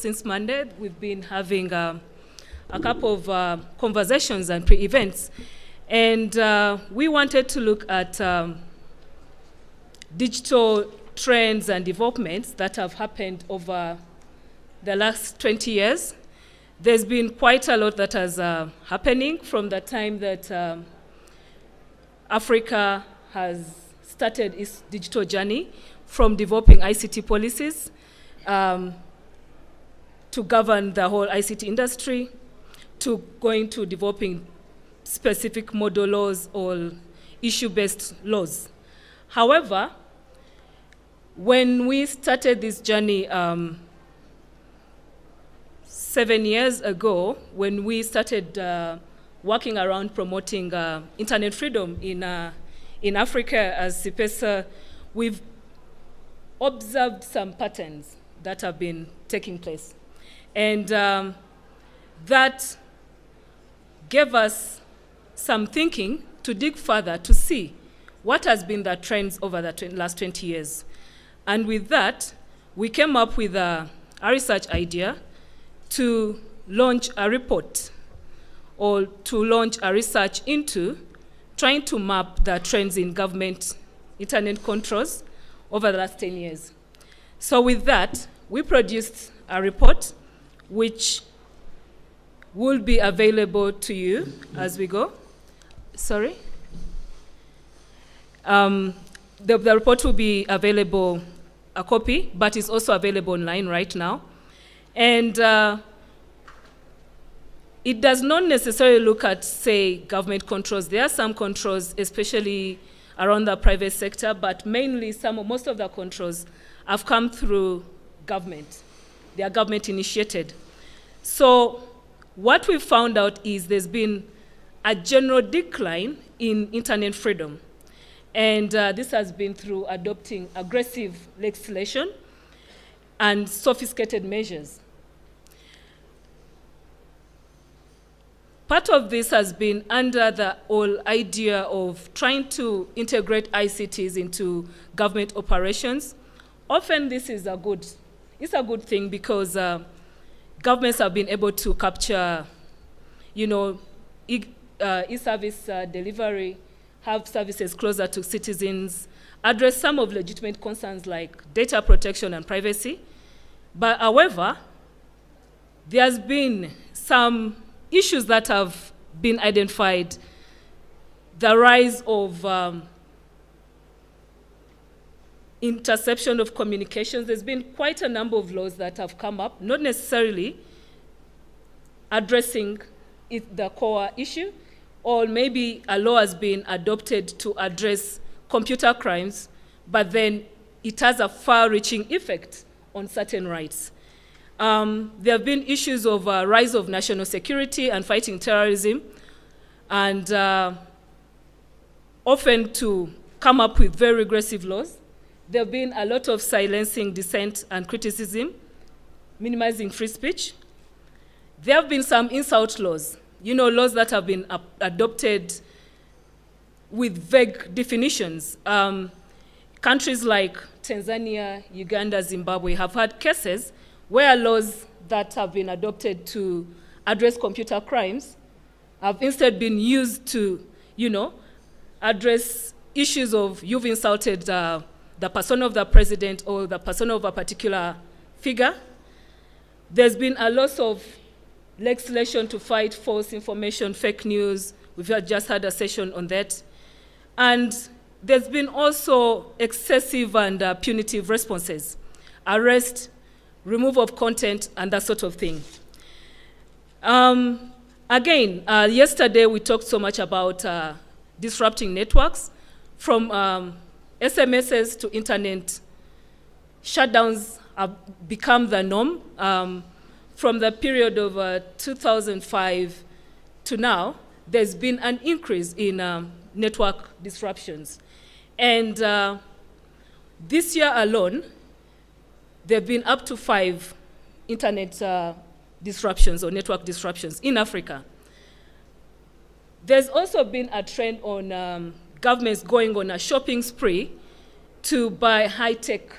since Monday. We've been having a couple of conversations and pre-events. And we wanted to look at digital trends and developments that have happened over the last 20 years. There's been quite a lot that has happening from the time that Africa has started its digital journey, from developing ICT policies to govern the whole ICT industry, to going to developing specific model laws or issue-based laws. However, when we started this journey 7 years ago, when we started working around promoting internet freedom in Africa as CIPESA, we've observed some patterns that have been taking place. And that gave us some thinking to dig further to see what has been the trends over the last 20 years. And with that, we came up with a research idea to launch a report or to launch a research into trying to map the trends in government internet controls over the last 10 years. So with that, we produced a report which will be available to you as we go. Sorry? The report will be available, a copy, but it's also available online right now. And it does not necessarily look at, say, government controls. There are some controls, especially around the private sector, but mainly most of the controls have come through government. They are government initiated. So what we found out is there's been a general decline in internet freedom. And this has been through adopting aggressive legislation and sophisticated measures. Part of this has been under the whole idea of trying to integrate ICTs into government operations. Often this is a good thing because governments have been able to capture, e-service delivery, have services closer to citizens, address some of legitimate concerns like data protection and privacy. But however, there's been some issues that have been identified. The rise of interception of communications. There's been quite a number of laws that have come up, not necessarily addressing the core issue, or maybe a law has been adopted to address computer crimes, but then it has a far-reaching effect on certain rights. There have been issues of rise of national security and fighting terrorism, and often to come up with very regressive laws. There have been a lot of silencing dissent and criticism, minimizing free speech. There have been some insult laws, laws that have been adopted with vague definitions. Countries like Tanzania, Uganda, Zimbabwe have had cases where laws that have been adopted to address computer crimes have instead been used to, address issues of you've insulted the persona of the president or the persona of a particular figure. There's been a lot of legislation to fight false information, fake news. We've just had a session on that. And there's been also excessive and punitive responses, arrest, removal of content, and that sort of thing. Again, yesterday we talked so much about disrupting networks, from SMSs to internet. Shutdowns have become the norm. From the period of 2005 to now, there's been an increase in network disruptions. And this year alone, there have been up to 5 internet disruptions or network disruptions in Africa. There's also been a trend on governments going on a shopping spree to buy high-tech,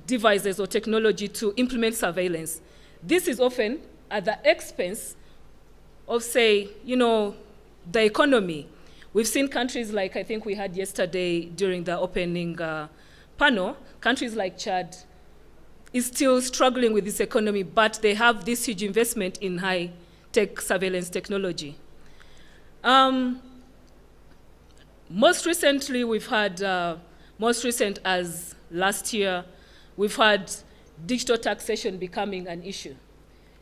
devices or technology to implement surveillance. This is often at the expense of, say, the economy. We've seen countries like, I think we had yesterday during the opening panel, countries like Chad is still struggling with this economy, but they have this huge investment in high-tech surveillance technology. Most recently, we've had, most recent as last year, we've had digital taxation becoming an issue.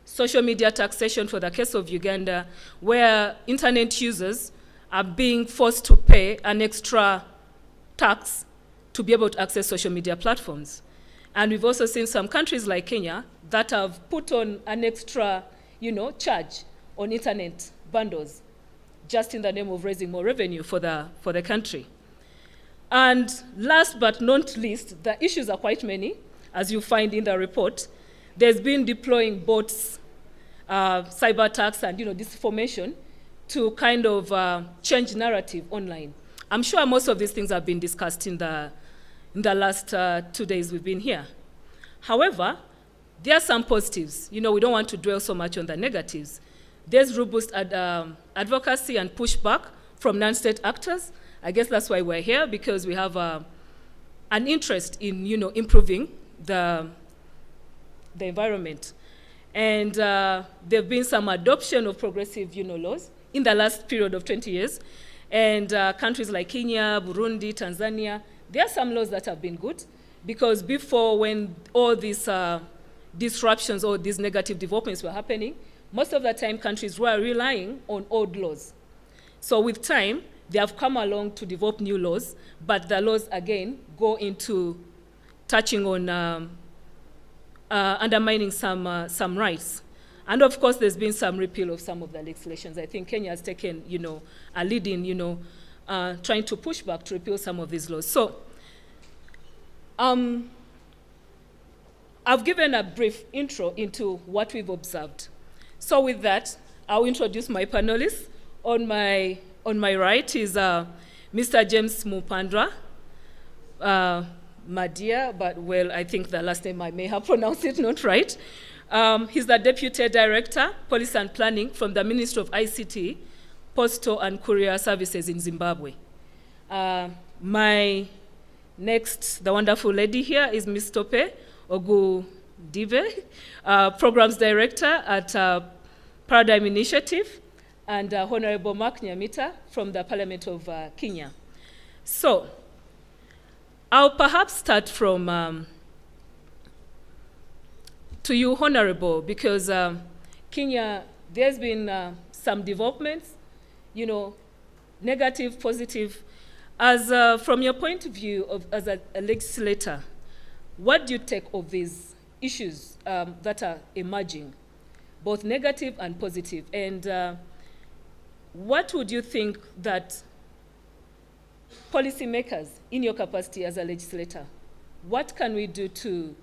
Social media taxation for the case of Uganda, where internet users are being forced to pay an extra tax to be able to access social media platforms. And we've also seen some countries like Kenya that have put on an extra, charge on internet bundles, just in the name of raising more revenue for the country. And last but not least, the issues are quite many, as you find in the report. There's been deploying bots, cyber attacks, and disinformation to kind of change narrative online. I'm sure most of these things have been discussed in the last 2 days we've been here. However, there are some positives. We don't want to dwell so much on the negatives. There's robust advocacy and pushback from non-state actors. I guess that's why we're here, because we have an interest in improving the environment. And there have been some adoption of progressive laws in the last period of 20 years. And countries like Kenya, Burundi, Tanzania, there are some laws that have been good, because before, when all these disruptions or these negative developments were happening, most of the time countries were relying on old laws. So with time, they have come along to develop new laws, but the laws, again, go into touching on undermining some rights. And of course, there's been some repeal of some of the legislations. I think Kenya has taken, a lead in, trying to push back to repeal some of these laws. So I've given a brief intro into what we've observed. So with that, I'll introduce my panelists. On my right is Mr. James Mupandra, Madia, but well, I think the last name I may have pronounced it not right. He's the Deputy Director, Policy and Planning from the Ministry of ICT, Postal and Courier Services in Zimbabwe. My next, the wonderful lady here is Ms. Tope Ogudive, Programs Director at Paradigm Initiative, and Honorable Mark Nyamita from the Parliament of Kenya. So, I'll perhaps start from to you, Honorable, because Kenya, there's been some developments, negative, positive. As from your point of view as a legislator, what do you take of these issues that are emerging, both negative and positive? And what would you think that policymakers, in your capacity as a legislator, what can we do to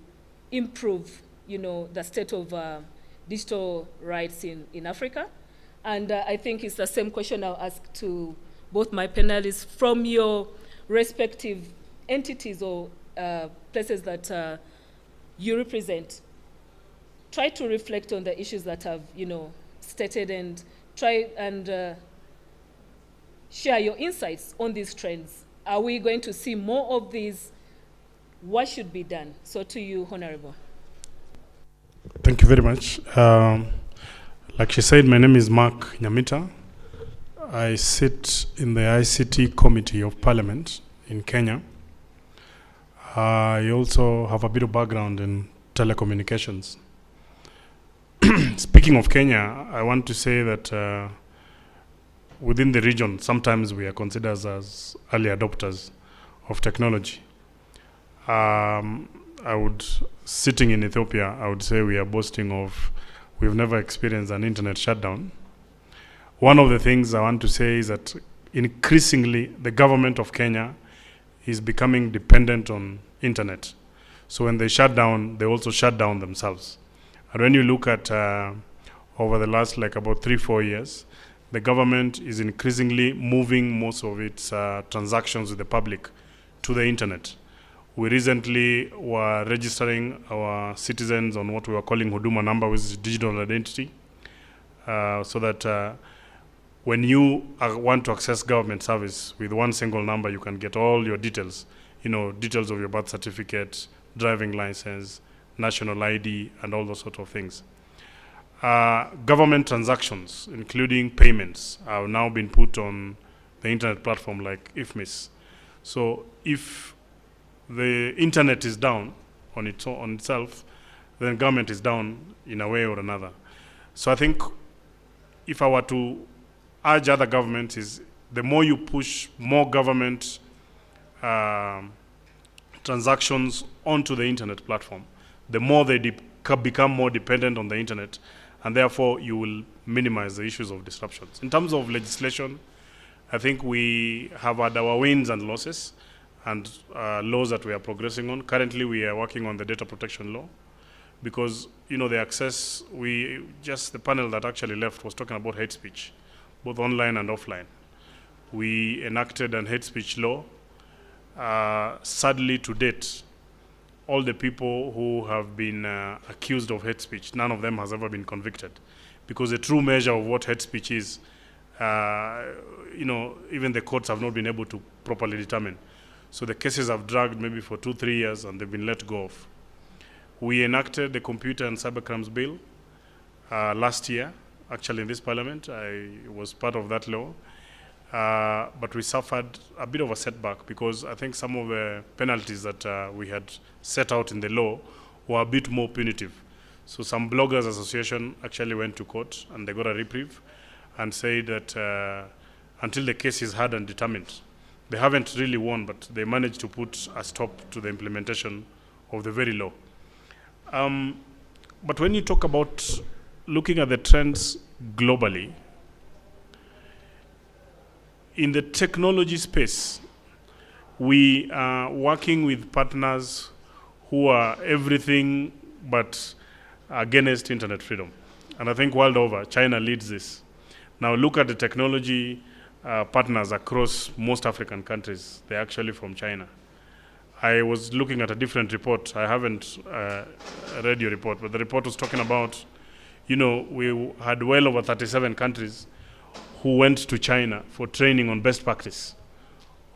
improve, the state of digital rights in Africa? And I think it's the same question I'll ask to both my panelists from your respective entities or places that you represent. Try to reflect on the issues that I've, stated, and try and share your insights on these trends. Are we going to see more of these? What should be done? So to you, Honorable. Thank you very much. Like she said, my name is Mark Nyamita. I sit in the ICT Committee of Parliament in Kenya. I also have a bit of background in telecommunications. Speaking of Kenya, I want to say that within the region, sometimes we are considered as early adopters of technology. Sitting in Ethiopia, I would say we are boasting of, we've never experienced an internet shutdown. One of the things I want to say is that increasingly the government of Kenya is becoming dependent on internet. So when they shut down, they also shut down themselves. And when you look at over the last about 3-4 years, the government is increasingly moving most of its transactions with the public to the internet. We recently were registering our citizens on what we were calling Huduma number, which is digital identity, so that when you want to access government service with one single number, you can get all your details, details of your birth certificate, driving license, national ID, and all those sort of things. Government transactions, including payments, have now been put on the internet platform like IFMIS. So if the internet is down on itself, then government is down in a way or another. So I think if I were to urge other governments, is the more you push more government transactions onto the internet platform, the more they become more dependent on the internet, and therefore you will minimize the issues of disruptions. In terms of legislation, I think we have had our wins and losses, and laws that we are progressing on. Currently, we are working on the data protection law, because the access, the panel that actually left was talking about hate speech, both online and offline. We enacted an hate speech law. Sadly, to date, all the people who have been accused of hate speech, none of them has ever been convicted, because the true measure of what hate speech is, even the courts have not been able to properly determine. So the cases have dragged maybe for 2-3 years, and they've been let go of. We enacted the Computer and Cybercrimes Bill last year, actually in this parliament. I was part of that law. But we suffered a bit of a setback, because I think some of the penalties that we had set out in the law were a bit more punitive. So some bloggers association actually went to court, and they got a reprieve and said that until the case is heard and determined, they haven't really won, but they managed to put a stop to the implementation of the very law. But when you talk about looking at the trends globally, in the technology space, we are working with partners who are everything but against internet freedom. And I think world over, China leads this. Now look at the technology partners across most African countries. They're actually from China. I was looking at a different report. I haven't read your report, but the report was talking about, we had well over 37 countries who went to China for training on best practice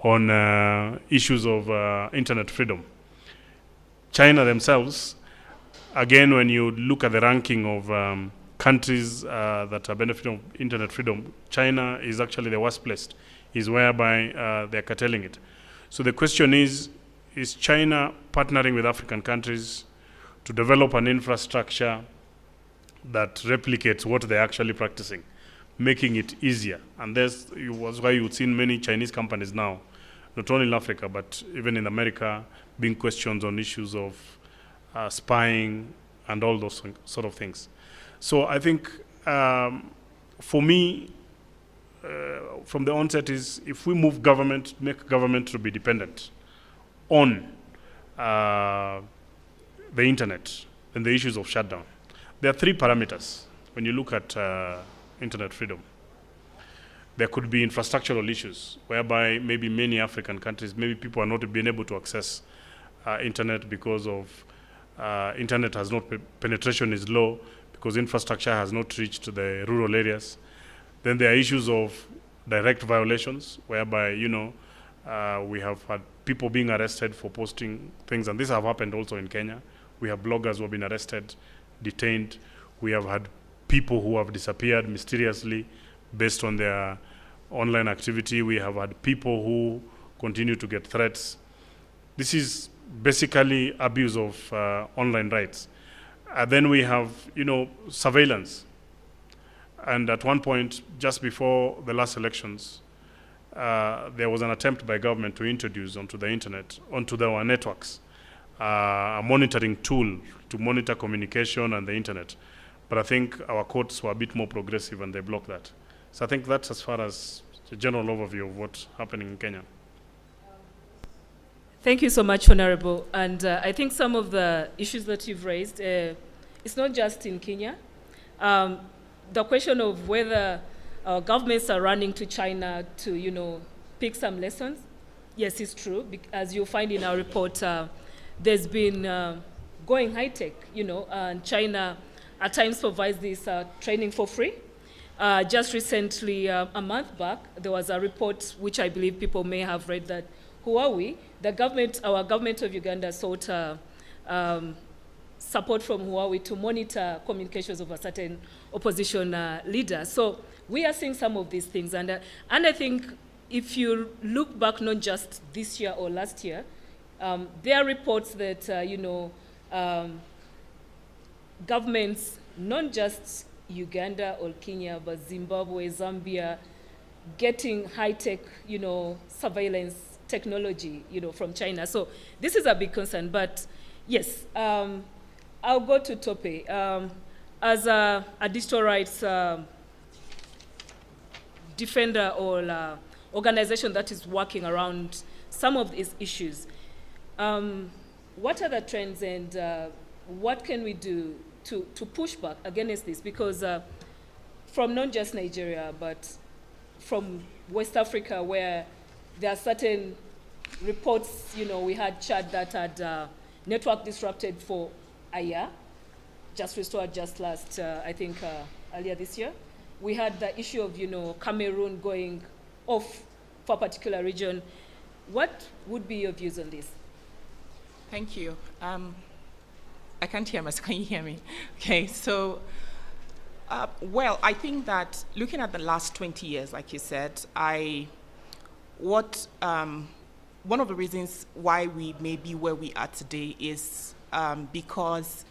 on issues of internet freedom. China themselves, again, when you look at the ranking of countries that are benefiting from internet freedom, China is actually the worst placed, is whereby they're curtailing it. So the question is China partnering with African countries to develop an infrastructure that replicates what they're actually practicing, making it easier? And that's why you've seen many Chinese companies now, not only in Africa, but even in America, being questioned on issues of spying and all those sort of things. So I think for me, from the onset is, if we move government, make government to be dependent on the internet and the issues of shutdown. There are 3 parameters when you look at internet freedom. There could be infrastructural issues, whereby maybe many African countries, maybe people are not being able to access internet because of internet has not, penetration is low, because infrastructure has not reached the rural areas. Then there are issues of direct violations, whereby, we have had people being arrested for posting things, and this have happened also in Kenya. We have bloggers who have been arrested, detained. We have had people who have disappeared mysteriously based on their online activity. We have had people who continue to get threats. This is basically abuse of online rights. Then we have, surveillance. And at one point, just before the last elections, there was an attempt by government to introduce onto the internet, onto our networks, a monitoring tool to monitor communication and the internet. But I think our courts were a bit more progressive, and they blocked that. So I think that's as far as the general overview of what's happening in Kenya. Thank you so much, Honorable. And I think some of the issues that you've raised, it's not just in Kenya. The question of whether our governments are running to China to, pick some lessons. yes, it's true. As you find in our report, there's been going high tech, and China at times provides this training for free. Just recently, a month back, there was a report which I believe people may have read that Huawei, our government of Uganda sought support from Huawei to monitor communications of a certain opposition leader. So we are seeing some of these things, and I think if you look back, not just this year or last year, there are reports that governments, not just Uganda or Kenya, but Zimbabwe, Zambia, getting high-tech, surveillance technology, from China. So this is a big concern. But yes, I'll go to Tope. As a digital rights defender or organization that is working around some of these issues, what are the trends and what can we do to push back against this? Because from not just Nigeria, but from West Africa, where there are certain reports, we had Chad that had network disrupted for a year, just restored just last, I think, earlier this year. We had the issue of, Cameroon going off for a particular region. What would be your views on this? Thank you. I can't hear myself. Can you hear me? Okay, so, well, I think that looking at the last 20 years, like you said, one of the reasons why we may be where we are today is because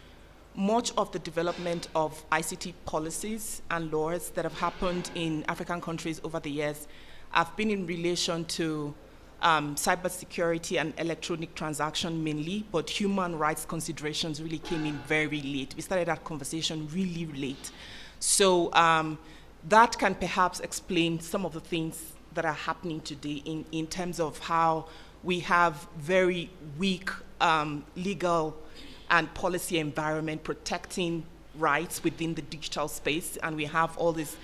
much of the development of ICT policies and laws that have happened in African countries over the years have been in relation to cybersecurity and electronic transaction mainly, but human rights considerations really came in very late. We started that conversation really late. So that can perhaps explain some of the things that are happening today in terms of how we have very weak legal and policy environment protecting rights within the digital space, and we have all these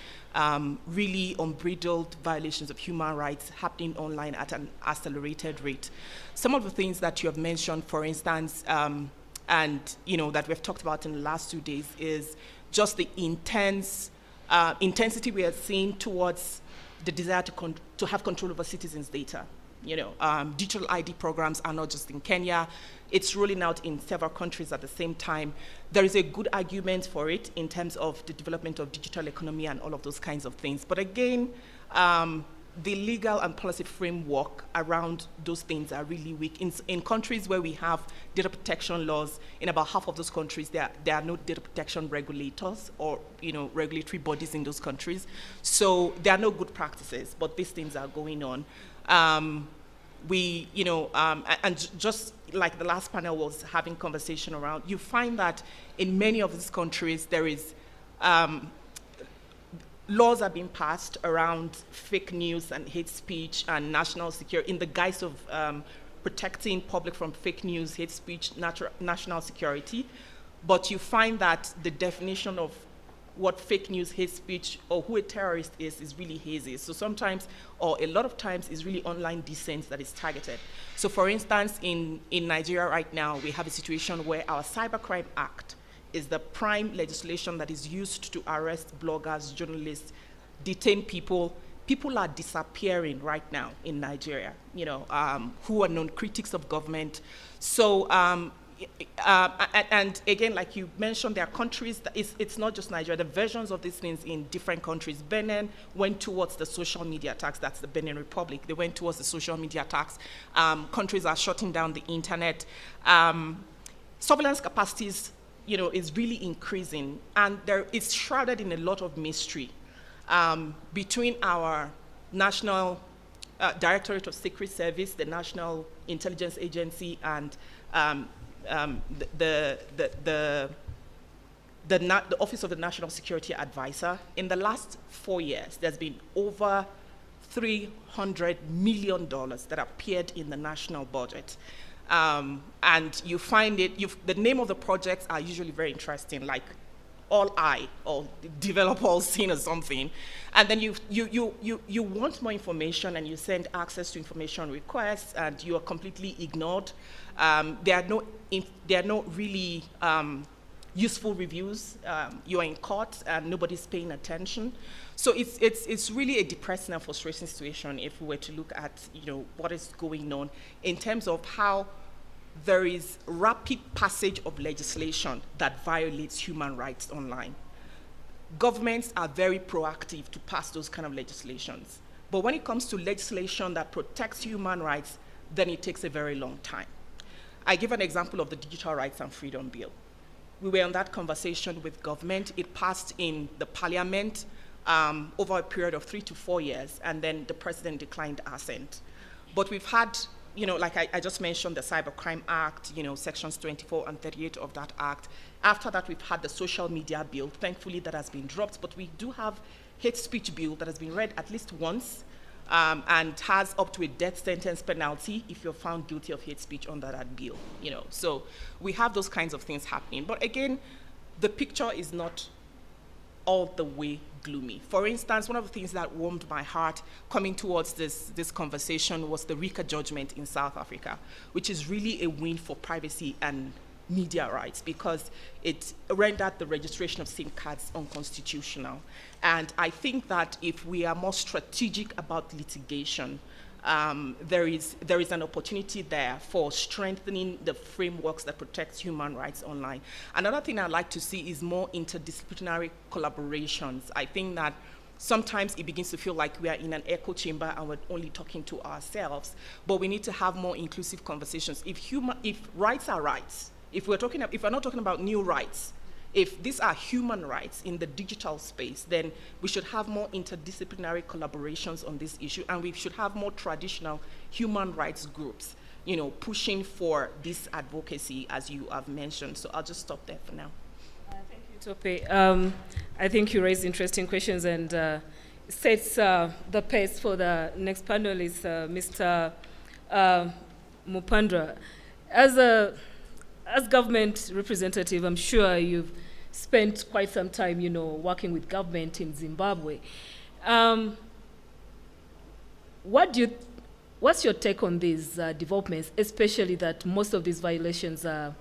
really unbridled violations of human rights happening online at an accelerated rate. Some of the things that you have mentioned, for instance, and that we've talked about in the last 2 days, is just the intensity we are seeing towards the desire to have control over citizens' data. Digital ID programs are not just in Kenya. It's rolling out in several countries at the same time. There is a good argument for it in terms of the development of digital economy and all of those kinds of things. But again, the legal and policy framework around those things are really weak. In countries where we have data protection laws, in about half of those countries, there are no data protection regulators or regulatory bodies in those countries. So there are no good practices, but these things are going on. And just like the last panel was having conversation around, you find that in many of these countries there is laws are being passed around fake news and hate speech and national security in the guise of protecting public from fake news, hate speech, national security. But you find that the definition of what fake news, hate speech, or who a terrorist is really hazy. So sometimes, or a lot of times, is really online dissent that is targeted. So for instance, in Nigeria right now, we have a situation where our Cybercrime Act is the prime legislation that is used to arrest bloggers, journalists, detain people. People are disappearing right now in Nigeria, who are known critics of government. So, and again, like you mentioned, there are countries, it's not just Nigeria, the versions of these things in different countries. Benin went towards the social media tax, that's the Benin Republic. They went towards the social media tax. Countries are shutting down the internet. Surveillance capacities, is really increasing, and it's shrouded in a lot of mystery between our national Directorate of Secret Service, the National Intelligence Agency, and the Office of the National Security Advisor. In the last 4 years, there's been over $300 million that appeared in the national budget. And you find the name of the projects are usually very interesting, like all eye or develop all seen or something. And then you want more information and you send access to information requests and you are completely ignored. There are no really useful reviews. You are in court and nobody's paying attention. So it's really a depressing and frustrating situation if we were to look at what is going on in terms of how there is rapid passage of legislation that violates human rights online. Governments are very proactive to pass those kind of legislations. But when it comes to legislation that protects human rights, then it takes a very long time. I give an example of the Digital Rights and Freedom Bill. We were on that conversation with government. It passed in the parliament over a period of 3 to 4 years, and then the president declined assent. But we've had, like I just mentioned, the Cybercrime Act, sections 24 and 38 of that act. After that, we've had the Social Media Bill. Thankfully, that has been dropped, but we do have hate speech bill that has been read at least once and has up to a death sentence penalty if you're found guilty of hate speech under that bill. So we have those kinds of things happening. But again, the picture is not all the way gloomy. For instance, one of the things that warmed my heart coming towards this conversation was the RICA judgment in South Africa, which is really a win for privacy and media rights because it rendered the registration of SIM cards unconstitutional. And I think that if we are more strategic about litigation, there is an opportunity there for strengthening the frameworks that protect human rights online. Another thing I'd like to see is more interdisciplinary collaborations. I think that sometimes it begins to feel like we are in an echo chamber and we're only talking to ourselves, but we need to have more inclusive conversations. If rights are rights, if we're not talking about new rights, if these are human rights in the digital space, then we should have more interdisciplinary collaborations on this issue, and we should have more traditional human rights groups, pushing for this advocacy, as you have mentioned. So I'll just stop there for now. Thank you, Tope. I think you raised interesting questions and sets the pace for the next panelist, Mr. Mupandwa. As government representative, I'm sure you've spent quite some time, working with government in Zimbabwe. What's your take on these developments, especially that most of these violations are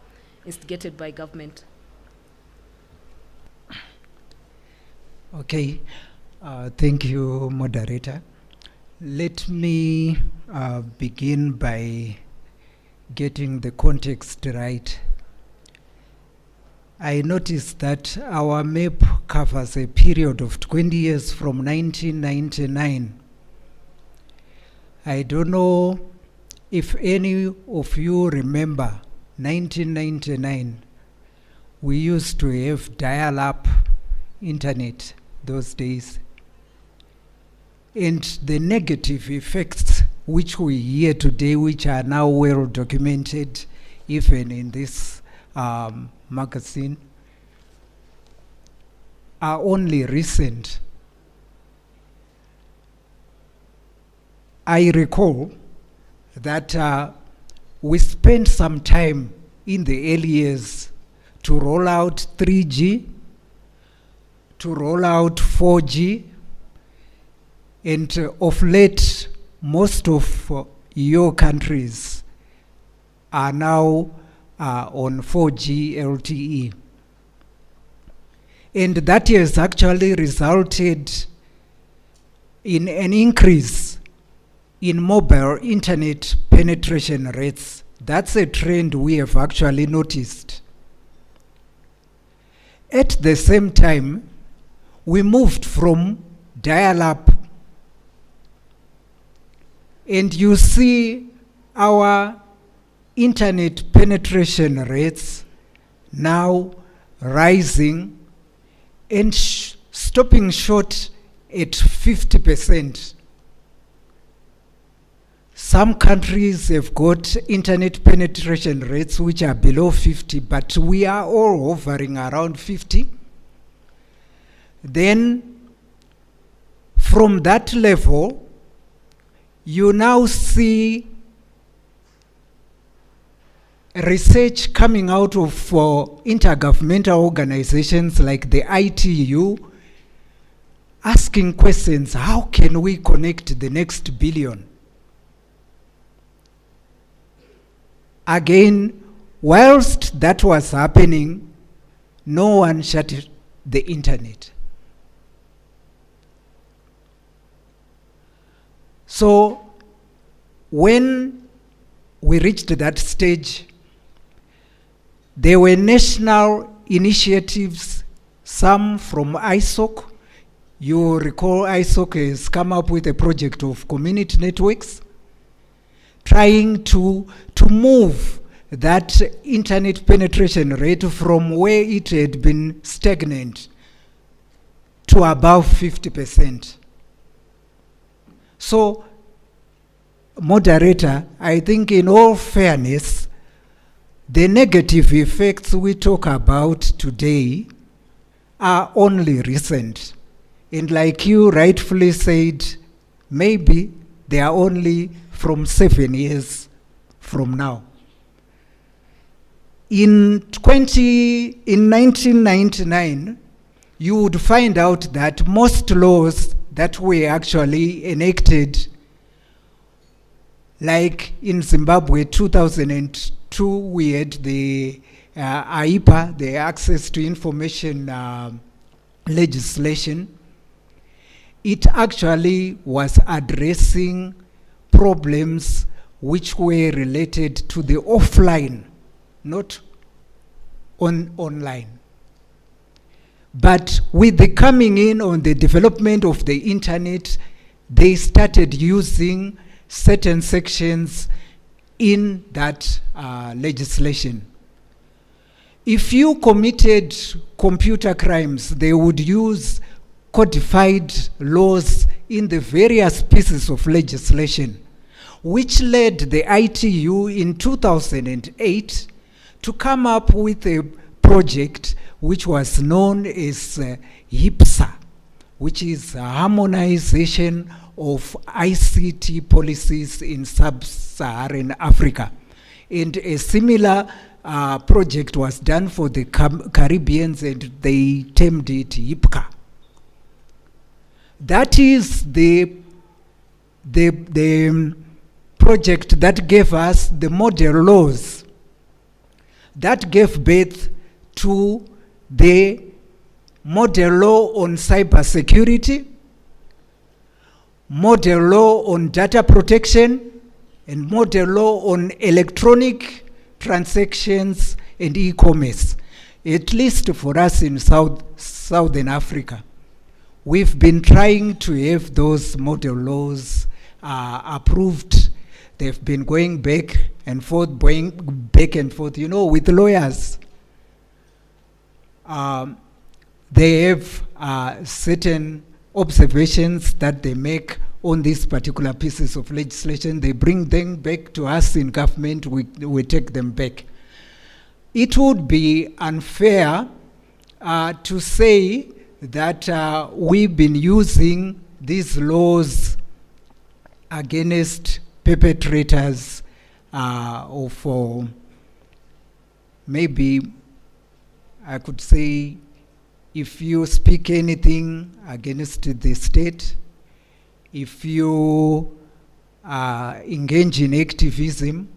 instigated by government? Okay, thank you, moderator. Let me begin by getting the context right. I noticed that our map covers a period of 20 years from 1999. I don't know if any of you remember 1999. We used to have dial-up internet those days. And the negative effects which we hear today, which are now well documented, even in this magazine, are only recent. I recall that we spent some time in the early years to roll out 3G, to roll out 4G, and of late, most of your countries are now on 4G LTE. And that has actually resulted in an increase in mobile internet penetration rates. That's a trend we have actually noticed. At the same time, we moved from dial-up, and you see our internet penetration rates now rising and stopping short at 50%. Some countries have got internet penetration rates which are below 50, but we are all hovering around 50. Then, from that level, you now see research coming out of intergovernmental organizations like the ITU, asking questions, how can we connect the next billion? Again, whilst that was happening, no one shut the internet. So when we reached that stage, there were national initiatives, some from ISOC. You recall ISOC has come up with a project of community networks, trying to move that internet penetration rate from where it had been stagnant to above 50%. So, moderator, I think in all fairness, the negative effects we talk about today are only recent. And like you rightfully said, maybe they are only from 7 years from now. In 1999, you would find out that most laws that were actually enacted, like in Zimbabwe 2002, we had the AIPA, the Access to Information legislation. It actually was addressing problems which were related to the offline, not online. But with the coming in on the development of the internet, they started using certain sections in that legislation. If you committed computer crimes, they would use codified laws in the various pieces of legislation, which led the ITU in 2008 to come up with a project which was known as HIPSA, which is a harmonization of ICT policies in sub-Saharan Africa. And a similar project was done for the Caribbeans, and they termed it HIPCA. That is the project that gave us the model laws that gave birth to the model law on cybersecurity, model law on data protection, and model law on electronic transactions and e-commerce. At least for us in Southern Africa, we've been trying to have those model laws approved. They've been going back and forth, you know, with lawyers. They have certain observations that they make on these particular pieces of legislation. They bring them back to us in government, we take them back. It would be unfair to say that we've been using these laws against perpetrators of maybe I could say, if you speak anything against the state, if you engage in activism,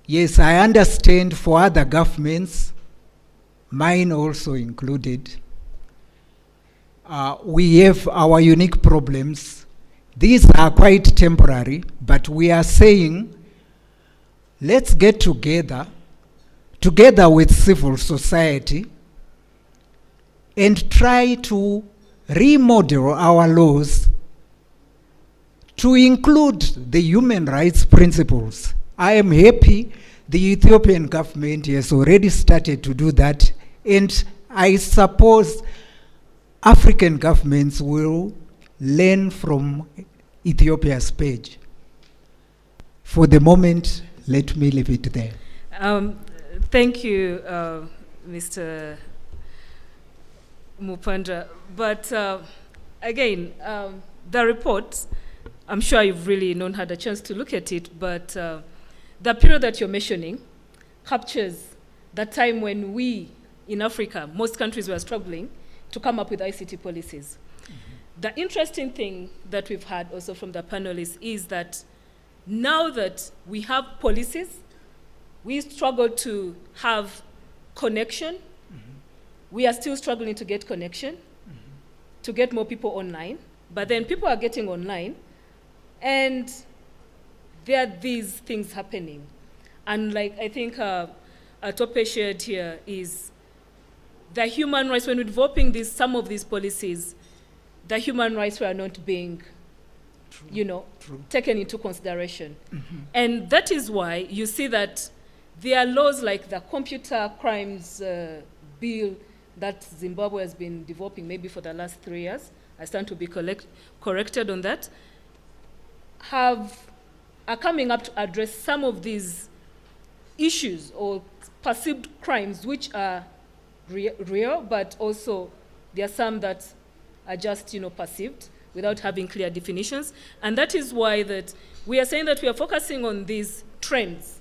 yes, I understand for other governments, mine also included, we have our unique problems. These are quite temporary, but we are saying, let's get together with civil society, and try to remodel our laws to include the human rights principles. I am happy the Ethiopian government has already started to do that, and I suppose African governments will learn from Ethiopia's page. For the moment, let me leave it there. Thank you, Mr. Mupandra. But again, the report, I'm sure you've really had a chance to look at it, but the period that you're mentioning captures the time when we, in Africa, most countries were struggling to come up with ICT policies. The interesting thing that we've had also from the panelists is that now that we have policies, we struggle to have connection. We are still struggling to get connection, to get more people online. But then people are getting online, and there are these things happening. And like I think a topic shared here is the human rights. When we're developing some of these policies, the human rights were not being, taken into consideration. And that is why you see that there are laws like the computer crimes bill that Zimbabwe has been developing maybe for the last 3 years. I stand to be corrected on that. Are coming up to address some of these issues or perceived crimes which are real, but also there are some that are just perceived without having clear definitions. And that is why that we are saying that we are focusing on these trends.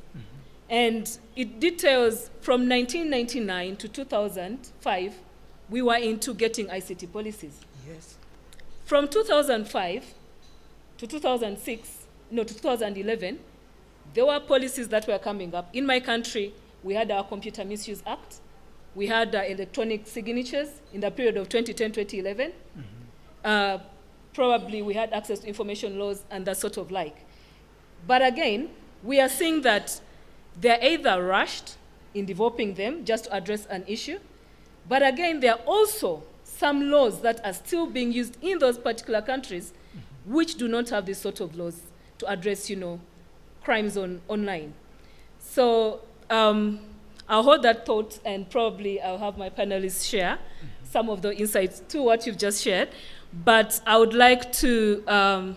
And it details from 1999 to 2005, we were into getting ICT policies. Yes. From 2005 to 2011, there were policies that were coming up. In my country, we had our Computer Misuse Act. We had electronic signatures in the period of 2010-2011. Probably we had access to information laws and that sort of like. But again, we are seeing that they're either rushed in developing them just to address an issue, but again, there are also some laws that are still being used in those particular countries which do not have this sort of laws to address, crimes online. So I'll hold that thought, and probably I'll have my panelists share some of the insights to what you've just shared. But I would like to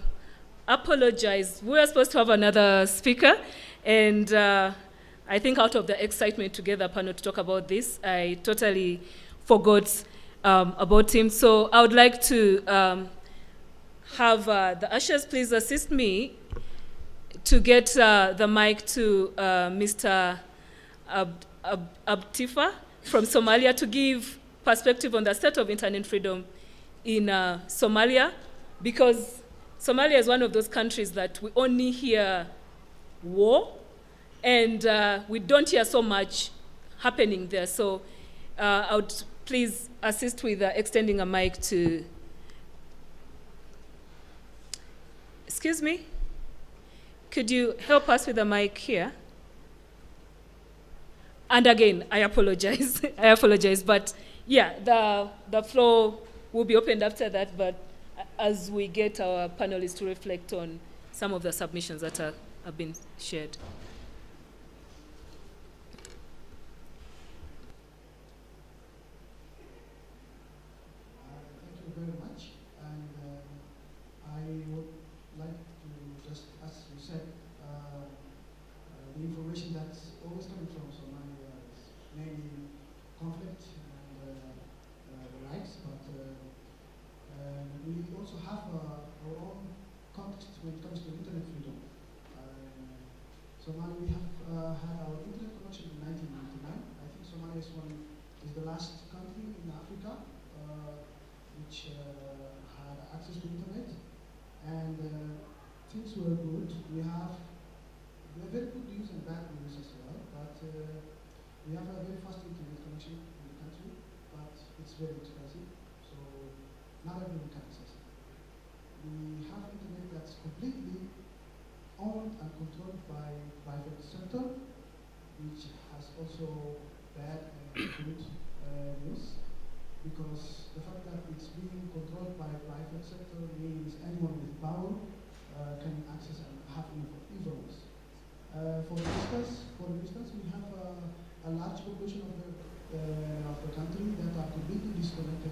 apologize. We were supposed to have another speaker, and I think out of the excitement to get the panel to talk about this, I totally forgot about him. So I would like to have the ushers please assist me to get the mic to Mr. Abtifa from Somalia to give perspective on the state of internet freedom in Somalia, because Somalia is one of those countries that we only hear war, and we don't hear so much happening there. So I would please assist with extending a mic to, excuse me, could you help us with the mic here? And again, I apologize, I apologize, but yeah, the floor will be opened after that, but as we get our panelists to reflect on some of the submissions that have been shared. Thank you very much. And I would like to just, as you said, the information that's always coming from Somalia is mainly conflict and the likes, but we also have our own context when it comes to internet freedom. Somalia, we have had our internet connection in 1999. I think Somalia is the last country in Africa which had access to internet, and things were good. We have very good news and bad news as well, but we have a very fast internet connection in the country, but it's very expensive, so not everyone can access it. We have internet that's completely owned and controlled by private sector, which has also bad and good news, because the fact that it's being controlled by private sector means anyone with power can access and have influence. For instance, we have a large population of the country that are completely disconnected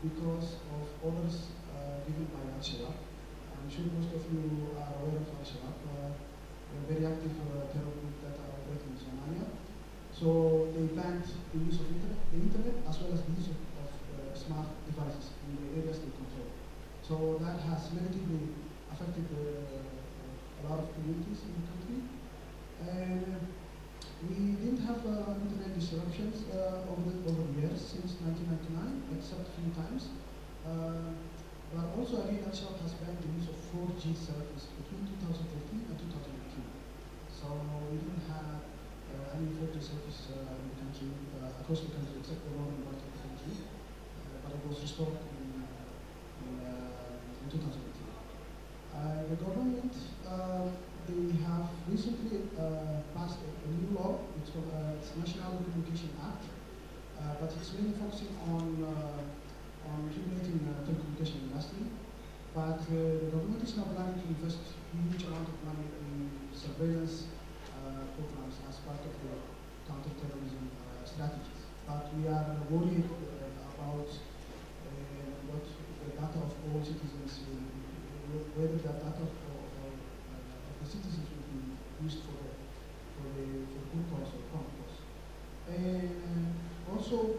because of orders given by Al-Shabaab. I'm sure most of you are aware of Al-Shabaab, a very active terror group that are operating in Somalia. So they banned the use of the internet as well as the use of smart devices in the areas they control. So that has negatively affected a lot of communities in the country. We didn't have internet disruptions over the years since 1999, except a few times. But also, Agriculture has banned the use of 4G service between 2014 and 2018. So we didn't have any 4G service in the country, across the country, except the northern part of the country. But it was restored in 2018. The government, they have recently passed a new law. It's called National Communication Act, but it's mainly focusing on regulating the telecommunication industry. But the government is now planning to invest a huge amount of money in surveillance programs as part of the counterterrorism strategies. But we are worried about what the data of all citizens whether the data of the citizens will be used for good cause or wrong cause. Also,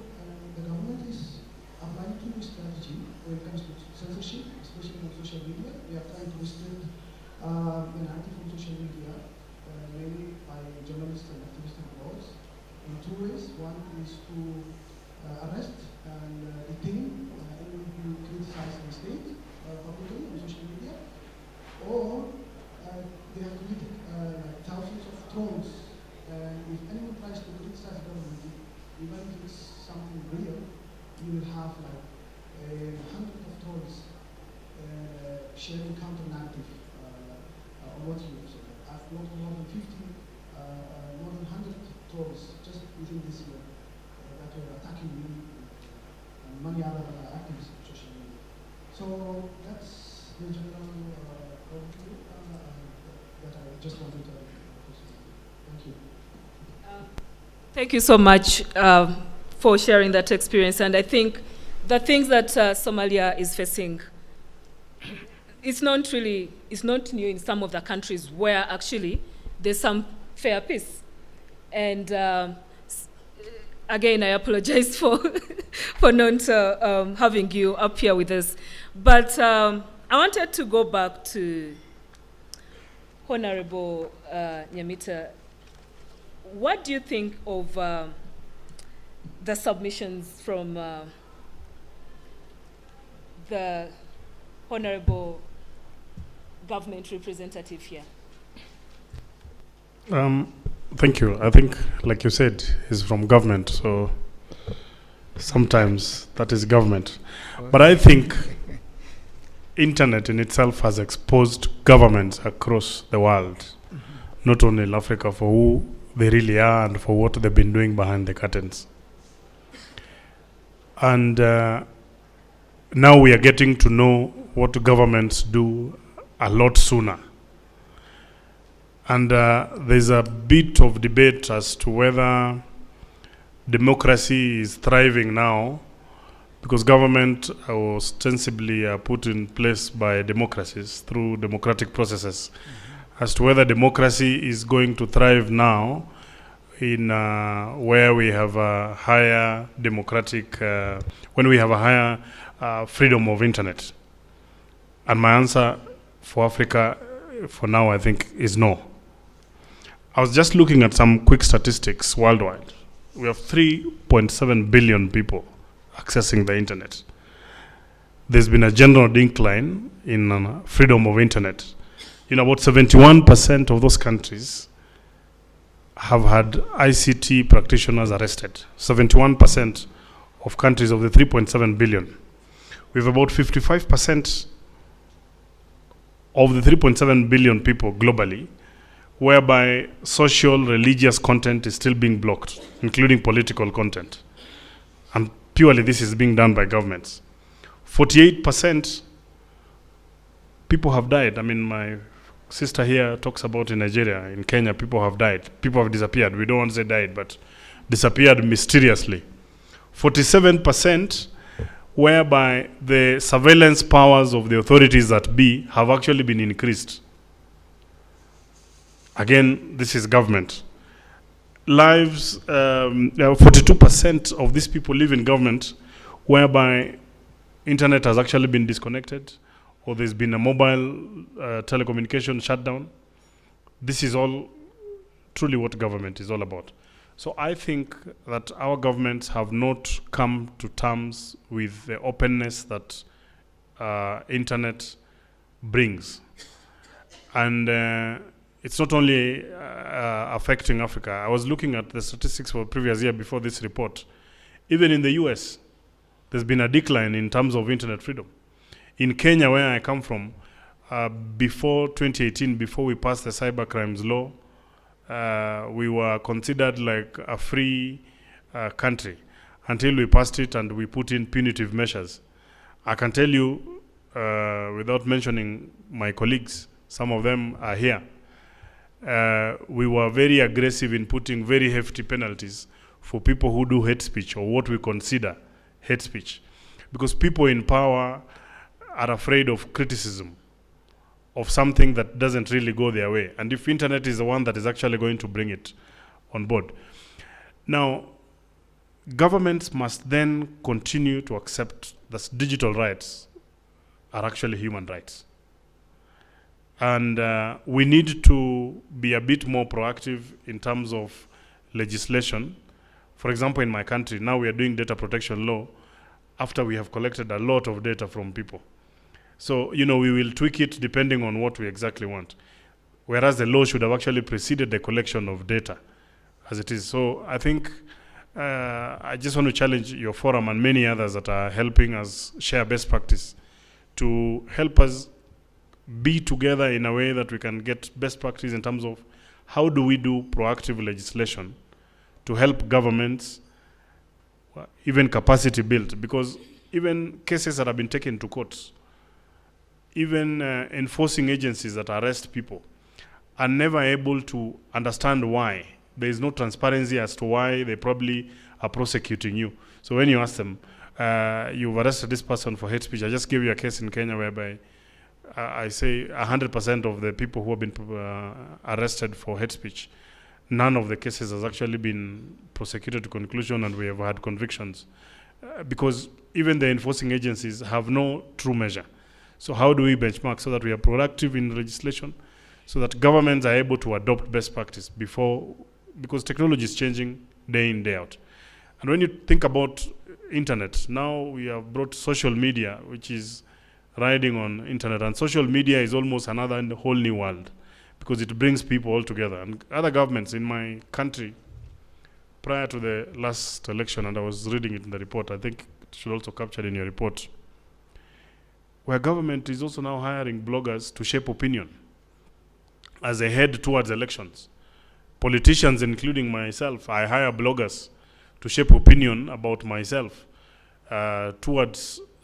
the government is applying a new strategy when it comes to censorship, especially on social media. We are trying to restrict narrative on social media, mainly by journalists and activists and bloggers, in two ways. One is to arrest and detain anyone who criticizes the state publicly on social media, or they have committed thousands of trolls. And if anyone tries to criticize the government, even if it's something real, you will have like hundreds of trolls sharing counter narrative on what you say. I've got more than 100 trolls just within this year that were attacking me and many other activists on social media. So that's the general overview that I just wanted to thank you. Thank you so much for sharing that experience. And I think the things that Somalia is facing, it's not new in some of the countries where actually there's some fair peace. And again, I apologize for not having you up here with us. But I wanted to go back to Honorable Nyamita. What do you think of the submissions from the Honorable Government Representative here? Thank you. I think, like you said, he's from government, so sometimes that is government. But I think internet in itself has exposed governments across the world, not only in Africa, for who they really are and for what they've been doing behind the curtains. And now we are getting to know what governments do a lot sooner. And there's a bit of debate as to whether democracy is thriving now, because government are ostensibly put in place by democracies through democratic processes, as to whether democracy is going to thrive now in where we have a higher democratic, when we have a higher freedom of internet. And my answer for Africa for now, I think, is no. I was just looking at some quick statistics worldwide. We have 3.7 billion people accessing the internet. There's been a general decline in freedom of internet. In about 71% of those countries have had ICT practitioners arrested. 71% of countries of the 3.7 billion. We have about 55% of the 3.7 billion people globally, whereby social, religious content is still being blocked, including political content. And purely this is being done by governments. 48% people have died. I mean, my sister here talks about in Nigeria, in Kenya, people have died. People have disappeared. We don't want to say died, but disappeared mysteriously. 47% whereby the surveillance powers of the authorities that be have actually been increased. Again, this is government. Lives, 42% of these people live in government whereby internet has actually been disconnected or there's been a mobile telecommunication shutdown. This is all truly what government is all about. So I think that our governments have not come to terms with the openness that internet brings. And it's not only affecting Africa. I was looking at the statistics for the previous year before this report. Even in the US, there's been a decline in terms of internet freedom. In Kenya, where I come from, before 2018, before we passed the cyber crimes law, we were considered like a free country until we passed it and we put in punitive measures. I can tell you, without mentioning my colleagues, some of them are here, we were very aggressive in putting very hefty penalties for people who do hate speech or what we consider hate speech. Because people in power are afraid of criticism of something that doesn't really go their way. And if internet is the one that is actually going to bring it on board. Now, governments must then continue to accept that digital rights are actually human rights. And we need to be a bit more proactive in terms of legislation. For example, in my country, now we are doing data protection law after we have collected a lot of data from people. So, we will tweak it depending on what we exactly want. Whereas the law should have actually preceded the collection of data as it is. So I think I just want to challenge your forum and many others that are helping us share best practice to help us be together in a way that we can get best practice in terms of how do we do proactive legislation to help governments even capacity build, because even cases that have been taken to courts, even enforcing agencies that arrest people are never able to understand why. There is no transparency as to why they probably are prosecuting you. So when you ask them, you've arrested this person for hate speech. I just gave you a case in Kenya whereby I say 100% of the people who have been arrested for hate speech, none of the cases has actually been prosecuted to conclusion, and we have had convictions. Because even the enforcing agencies have no true measure. So how do we benchmark so that we are proactive in legislation, so that governments are able to adopt best practice because technology is changing day in, day out. And when you think about internet, now we have brought social media, which is riding on internet, and social media is almost another whole new world because it brings people all together. And other governments in my country, prior to the last election, and I was reading it in the report, I think it should also capture in your report, where government is also now hiring bloggers to shape opinion as they head towards elections. Politicians, including myself, I hire bloggers to shape opinion about myself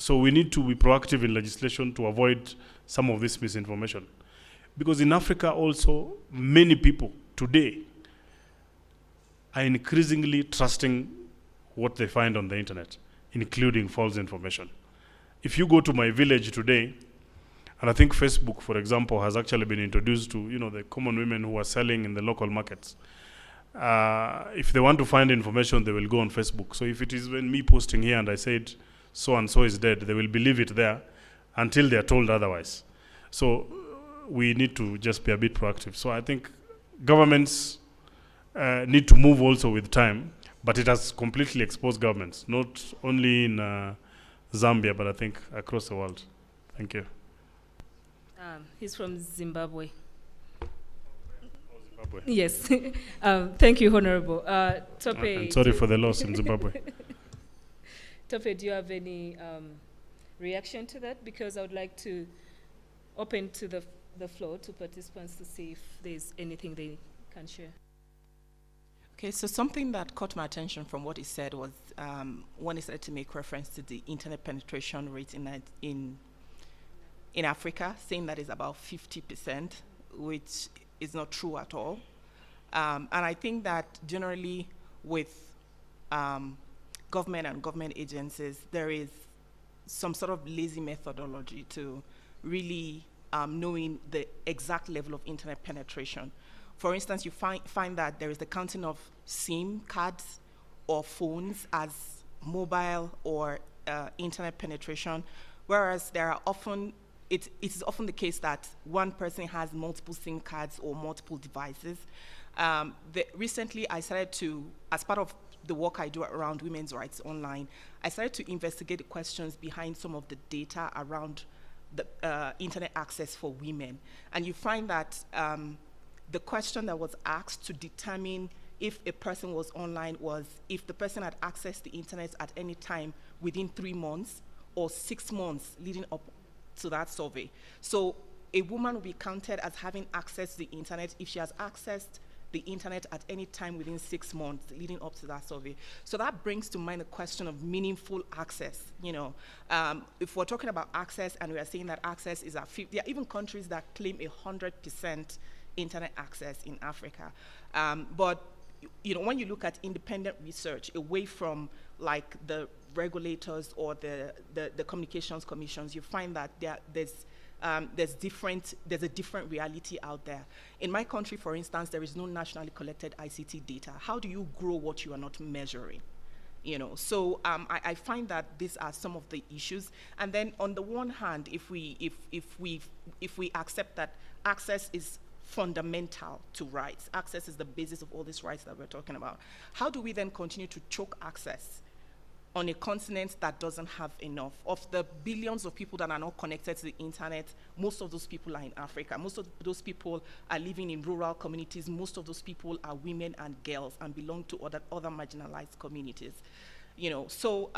so we need to be proactive in legislation to avoid some of this misinformation. Because in Africa also, many people today are increasingly trusting what they find on the internet, including false information. If you go to my village today, and I think Facebook, for example, has actually been introduced to the common women who are selling in the local markets. If they want to find information, they will go on Facebook. So if it is when me posting here and I said so-and-so is dead, they will believe it there until they are told otherwise. So we need to just be a bit proactive. So I think governments need to move also with time, but it has completely exposed governments, not only in Zambia, but I think across the world. Thank you. He's from Zimbabwe. Zimbabwe. Yes. Thank you, Honorable. Tope. And sorry for the loss in Zimbabwe. Tope, do you have any reaction to that? Because I would like to open to the floor to participants to see if there's anything they can share. Okay, so something that caught my attention from what he said was when he started to make reference to the internet penetration rate in Africa, saying that is about 50%, which is not true at all. And I think that generally with government and government agencies, there is some sort of lazy methodology to really knowing the exact level of internet penetration. For instance, you find that there is the counting of SIM cards or phones as mobile or internet penetration, whereas there are often, it is often the case that one person has multiple SIM cards or multiple devices. Recently, I started to, as part of the work I do around women's rights online, I started to investigate the questions behind some of the data around the internet access for women. And you find that the question that was asked to determine if a person was online was if the person had accessed the internet at any time within 3 months or 6 months leading up to that survey. So a woman will be counted as having access to the internet if she has accessed the internet at any time within 6 months leading up to that survey. So that brings to mind the question of meaningful access. You know, if we're talking about access and we are saying that access is at 50, there are even countries that claim 100% internet access in Africa. But you know, when you look at independent research away from like the regulators or the communications commissions, you find that there's a different reality out there. In my country, for instance, there is no nationally collected ICT data. How do you grow what you are not measuring? You know, so I find that these are some of the issues. And then on the one hand, if we accept that access is fundamental to rights, access is the basis of all these rights that we're talking about, how do we then continue to choke access on a continent that doesn't have enough? Of the billions of people that are not connected to the internet, most of those people are in Africa. Most of those people are living in rural communities. Most of those people are women and girls and belong to other marginalized communities. You know, so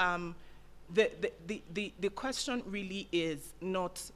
the question really is not,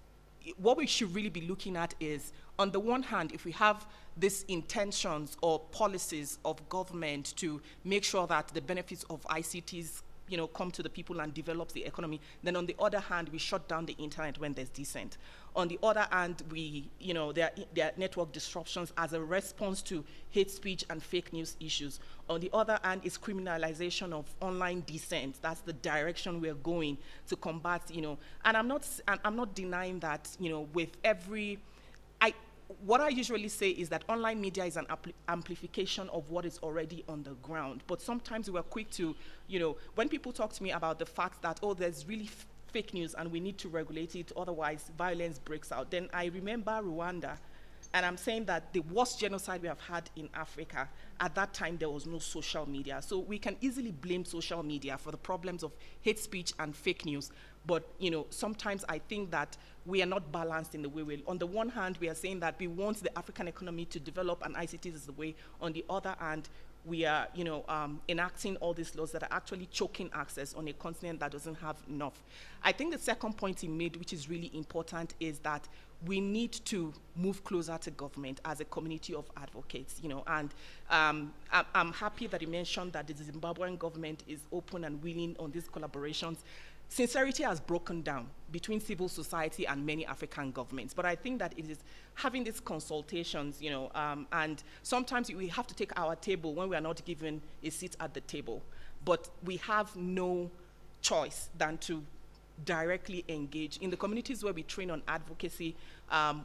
what we should really be looking at is, on the one hand, if we have these intentions or policies of government to make sure that the benefits of ICTs, you know, come to the people and develop the economy, then on the other hand, we shut down the internet when there's dissent. On the other hand, we, you know, there are network disruptions as a response to hate speech and fake news issues. On the other hand, is criminalization of online dissent. That's the direction we're going to combat, you know. And I'm not denying that, you know, with every, what I usually say is that online media is an amplification of what is already on the ground. But sometimes we're quick to, you know, when people talk to me about the fact that, oh, there's really fake news and we need to regulate it, otherwise violence breaks out, then I remember Rwanda. And I'm saying that the worst genocide we have had in Africa, at that time there was no social media. So we can easily blame social media for the problems of hate speech and fake news. But, you know, sometimes I think that we are not balanced in the way we, on the one hand, we are saying that we want the African economy to develop and ICT is the way. On the other hand, we are, you know, enacting all these laws that are actually choking access on a continent that doesn't have enough. I think the second point he made, which is really important, is that we need to move closer to government as a community of advocates, you know, and I'm happy that he mentioned that the Zimbabwean government is open and willing on these collaborations. Sincerity has broken down between civil society and many African governments, but I think that it is having these consultations, you know, and sometimes we have to take our table when we are not given a seat at the table, but we have no choice than to directly engage. In the communities where we train on advocacy,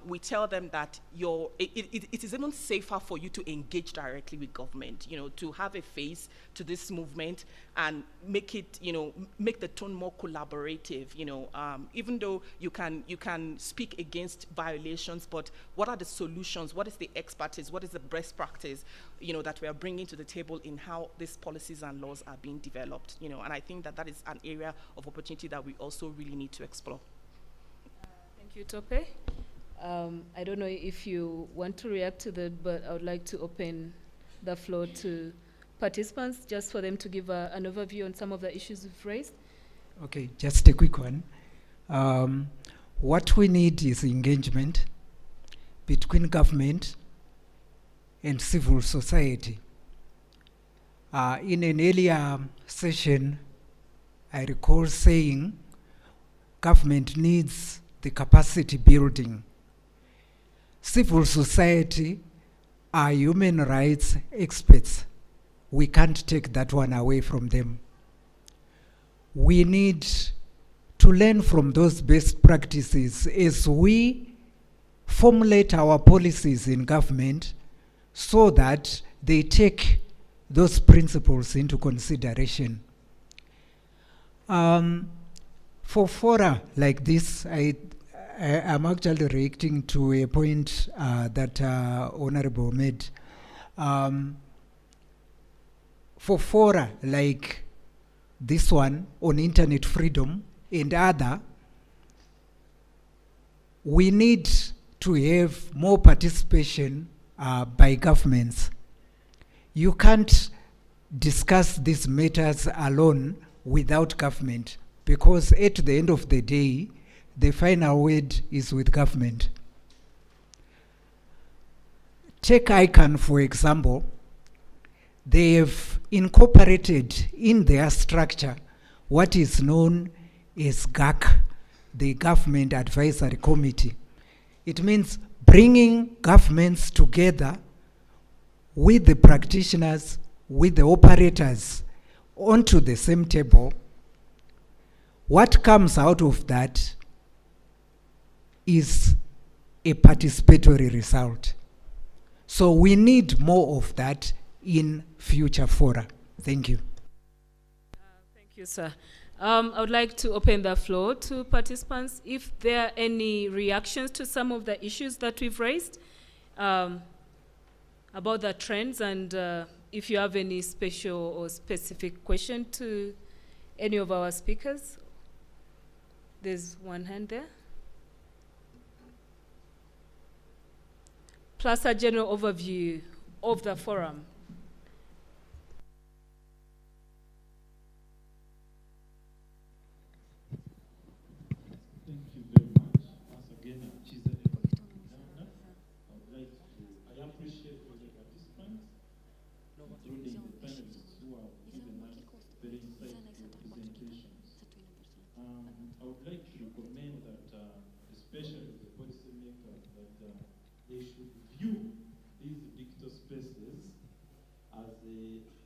we tell them that it is even safer for you to engage directly with government, you know, to have a face to this movement and make it, you know, make the tone more collaborative, you know, even though you can speak against violations, but what are the solutions? What is the expertise? What is the best practice, you know, that we are bringing to the table in how these policies and laws are being developed, you know, and I think that that is an area of opportunity that we also really need to explore. Thank you, Tope. I don't know if you want to react to that, but I would like to open the floor to participants just for them to give an overview on some of the issues we've raised. Okay, just a quick one. What we need is engagement between government and civil society. In an earlier session, I recall saying government needs the capacity building. Civil society are human rights experts. We can't take that one away from them. We need to learn from those best practices as we formulate our policies in government so that they take those principles into consideration. For fora like this, I'm actually reacting to a point that Honorable made. for fora like this one on internet freedom and other, we need to have more participation by governments. You can't discuss these matters alone without government, because at the end of the day, the final word is with government. Take ICANN, for example. They have incorporated in their structure what is known as GAC, the Government Advisory Committee. It means bringing governments together with the practitioners, with the operators onto the same table. What comes out of that is a participatory result. So we need more of that in future fora. Thank you. Thank you, sir. I would like to open the floor to participants. If there are any reactions to some of the issues that we've raised about the trends, and if you have any special or specific question to any of our speakers. There's one hand there. Plus a general overview of the forum. Thank you very much. Once again, I'm Chiza Uganda. I appreciate all the participants, including the panelists who have given us very insightful presentations. I would like to recommend that, especially the policymakers, that they should view these digital spaces as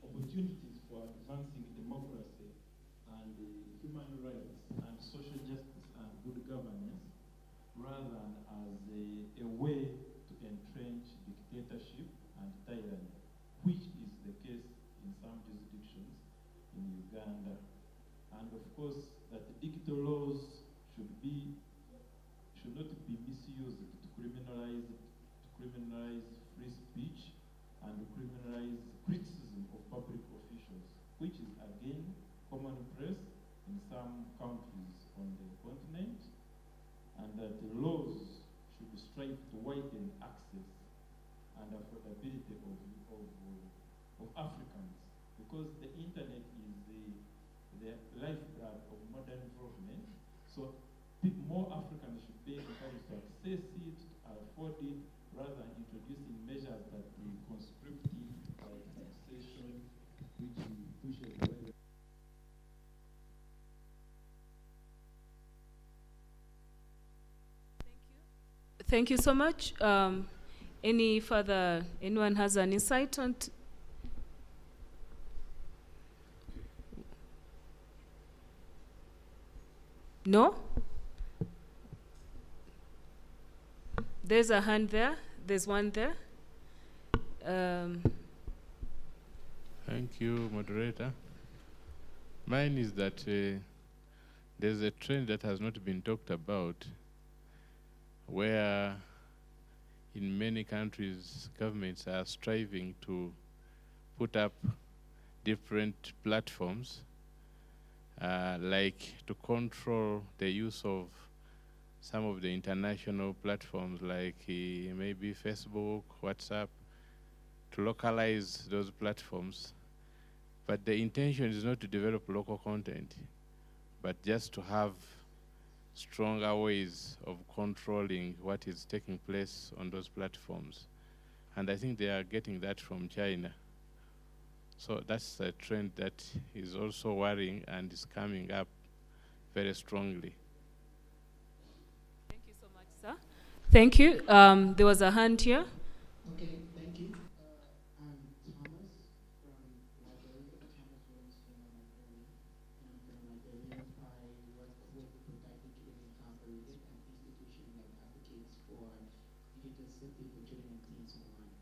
opportunities for advancing democracy and human rights and social justice and good governance, rather than as a way to entrench dictatorship and tyranny, which is the case in some jurisdictions in Uganda. And of course, that digital laws should not be misused to criminalize free speech and criminalize criticism of public officials, which is again commonplace in some countries on the continent, and that the laws should strive to widen access and affordability of Africans, because the internet is the lifeblood of modern development. So more Africans should be encouraged to access it, afford it, rather than introducing measures that be conscriptive, like taxation, which pushes away. Thank you so much. Anyone has an insight on? No? There's a hand there. There's one there. Thank you, moderator. Mine is that there's a trend that has not been talked about, where in many countries, governments are striving to put up different platforms, like to control the use of some of the international platforms, like maybe Facebook, WhatsApp, to localize those platforms. But the intention is not to develop local content, but just to have stronger ways of controlling what is taking place on those platforms. And I think they are getting that from China. So that's a trend that is also worrying and is coming up very strongly. Thank you so much, sir. Thank you. There was a hand here. Okay, thank you. I'm Thomas from Liberia. Thomas Williams from Liberia. And from Liberia, I work with Protecting Incorporated, an institution that advocates for digital safety for children and teens online.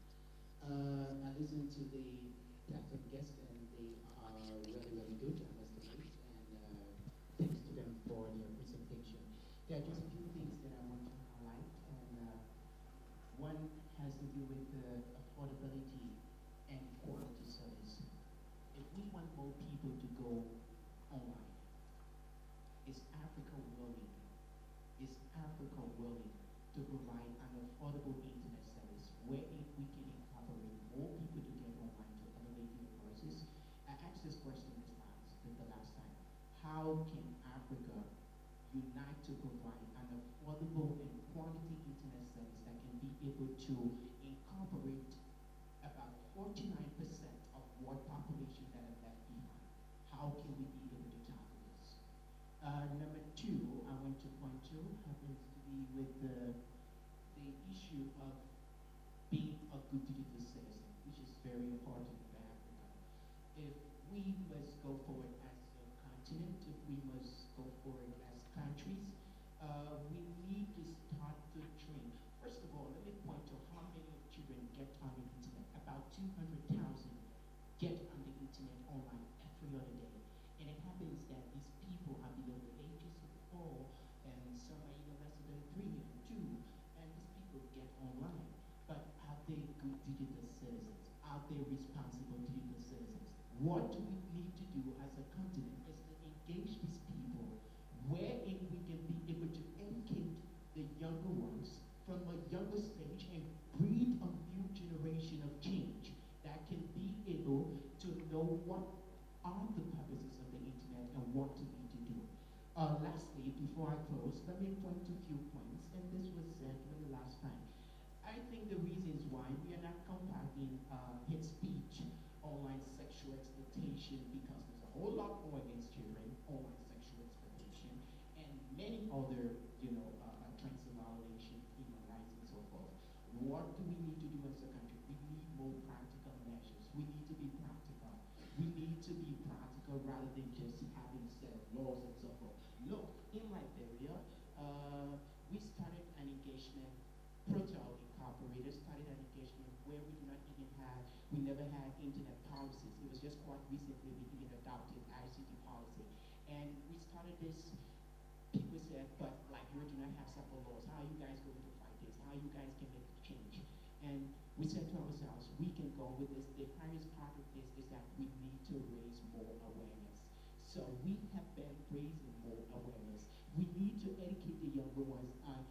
I listened to the platform guests, and they are really, really good, I must admit, and thanks to them for their presentation. There are just a few things that I want to highlight, and one has to do with the affordability Africa willing? Is Africa willing to provide an affordable internet service wherein we can incorporate more people to get online to elevate their voices? I asked this question the last time. How can Africa unite to provide an affordable and quality internet service that can be able to incorporate about 49% of world population that are left behind? How can we be able to tackle this? Number two, I want to point to happens to be with the issue of being a good digital citizen, which is very important for Africa. If we must go forward as a continent, if we must go forward as countries, we need to start to train. First of all, let me point to how many children get on the internet. About 200,000 get on the internet online every other day. And it happens that these people are below the ages of 4, and some are even less than 3 and 2, and these people get online. But are they good digital citizens? Are they responsible digital citizens? What do we need to do as a continent is to engage these people wherein we can be able to educate the younger ones from a younger stage and breed a new generation of change that can be able to know what are the purposes of the internet and what we need to do. Lastly, before I close, let me point to a few points, and this was said for the last time. I think the reasons why we are not combating hate speech, online sexual exploitation, because there's a whole lot more against children, online sexual exploitation, and many other, trends of violation, human rights, and so forth. What do we need to do as a country? We need more practical measures. We need to be practical. We need to be practical rather than just having set of laws and so forth. Look, in Liberia, we started an engagement, Protel Incorporated started an engagement where we never had internet policies. It was just quite recently we even adopted ICT policy. And we started this, people said, but Liberia do not have several laws. How are you guys going to fight this? How you guys can make a change? And we said to ourselves, we can go with this. The highest part of this is that we need to raise more awareness. So we have been raising more awareness. We need to educate the younger ones on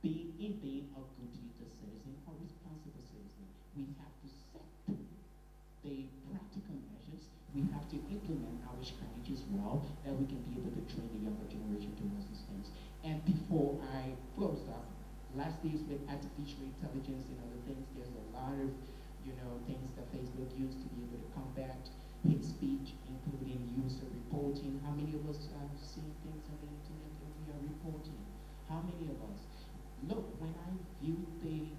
being a good digital citizen or responsible citizen. We have to set the practical measures. We have to implement our strategy as well, that we can be able to train the younger generation towards these things. And before I close up, last days with artificial intelligence and other things, there's a lot of things that Facebook used to be able to combat hate speech, including use of reporting. How many of us have seen things on the internet that we are reporting? How many of us? Look, when I view the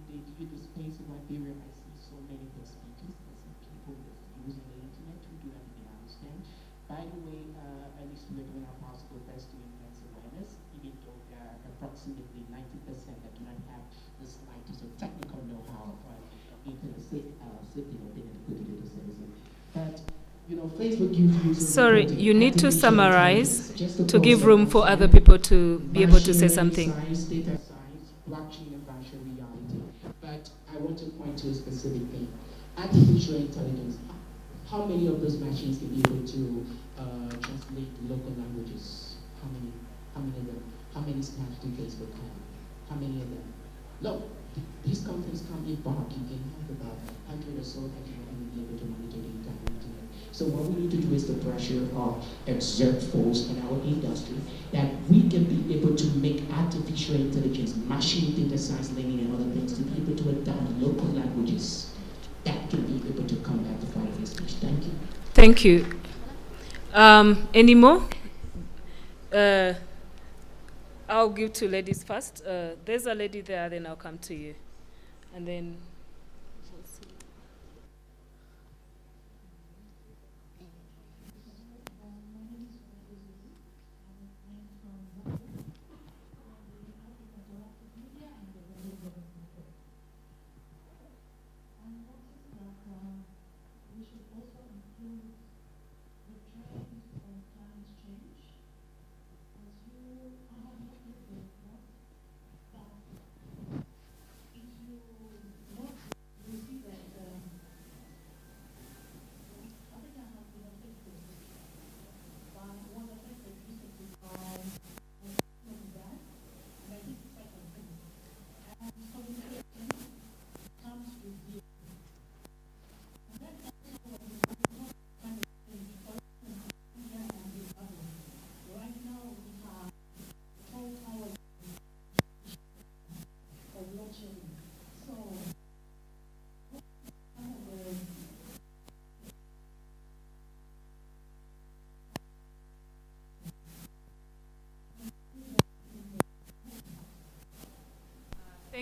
space of Liberia, I see so many good speakers. I see people using the internet who do not even understand. By the way, at least we're doing our possible best to enhance awareness, even though there are approximately 90% that do not have the slightest of technical know-how of internet safety or being a good digital citizen. But Facebook users. Sorry, you need to summarize to give room for other people to be able to say something. Science, data science, blockchain, and virtual reality. But I want to point to a specific thing. Artificial intelligence. How many of those machines can be able to translate local languages? How many of them? How many snaps do Facebook have? How many of them? Look, these companies come in bulk. You can have about 100 or so that you can be able to monitor the entire internet. So what we need to do is to pressure or exert force in our industry that we can be able to make artificial intelligence, machine data science, learning, and other things to be able to adapt local languages that can be able to combat the fight against speech. Thank you. Thank you. Any more? I'll give to ladies first. There's a lady there, then I'll come to you. And then...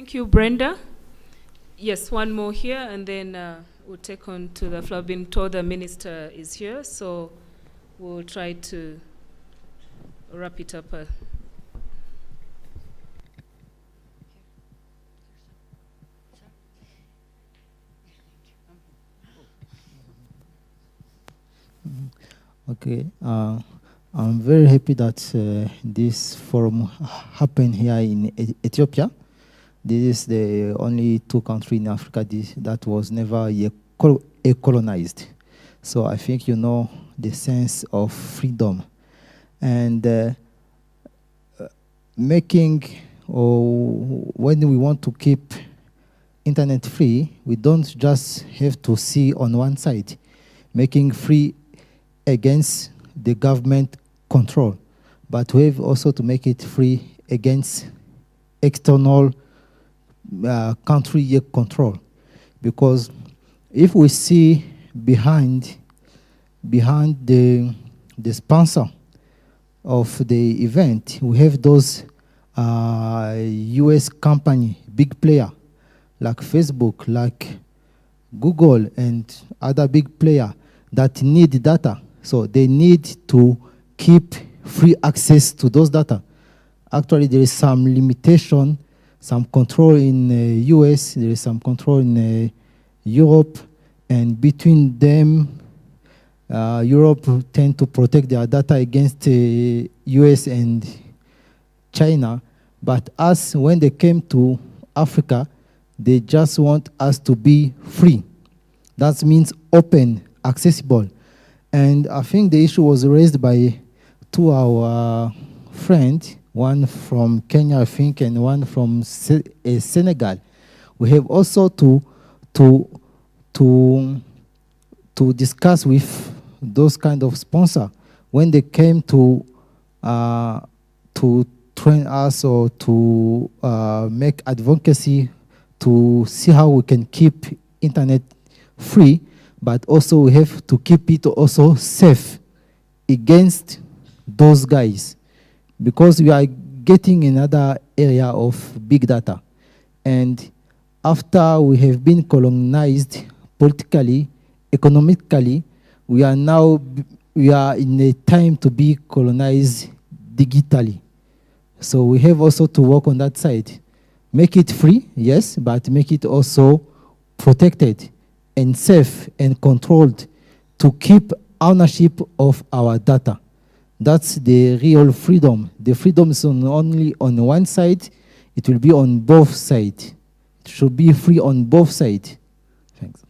Thank you, Brenda. Yes, one more here, and then we'll take on to the floor. I've been told the minister is here, so we'll try to wrap it up. Okay, I'm very happy that this forum happened here in Ethiopia. This is the only two countries in Africa that was never colonized. So I think you know the sense of freedom. And making, or when we want to keep internet free, we don't just have to see on one side, making free against the government control, but we have also to make it free against external country control. Because if we see behind the sponsor of the event, we have those US company, big player, like Facebook, like Google, and other big player that need data. So they need to keep free access to those data. Actually, there is some limitation, some control in the US, there is some control in Europe, and between them, Europe tend to protect their data against US and China. But us, when they came to Africa, they just want us to be free. That means open, accessible. And I think the issue was raised by two of our friends, one from Kenya, I think, and one from Senegal. We have also to discuss with those kind of sponsors when they came to train us or to make advocacy to see how we can keep internet free. But also we have to keep it also safe against those guys, because we are getting another area of big data. And after we have been colonized politically, economically, we are in a time to be colonized digitally. So we have also to work on that side. Make it free, yes, but make it also protected and safe and controlled to keep ownership of our data. That's the real freedom. The freedom is only on one side, it will be on both sides. It should be free on both sides. Thanks.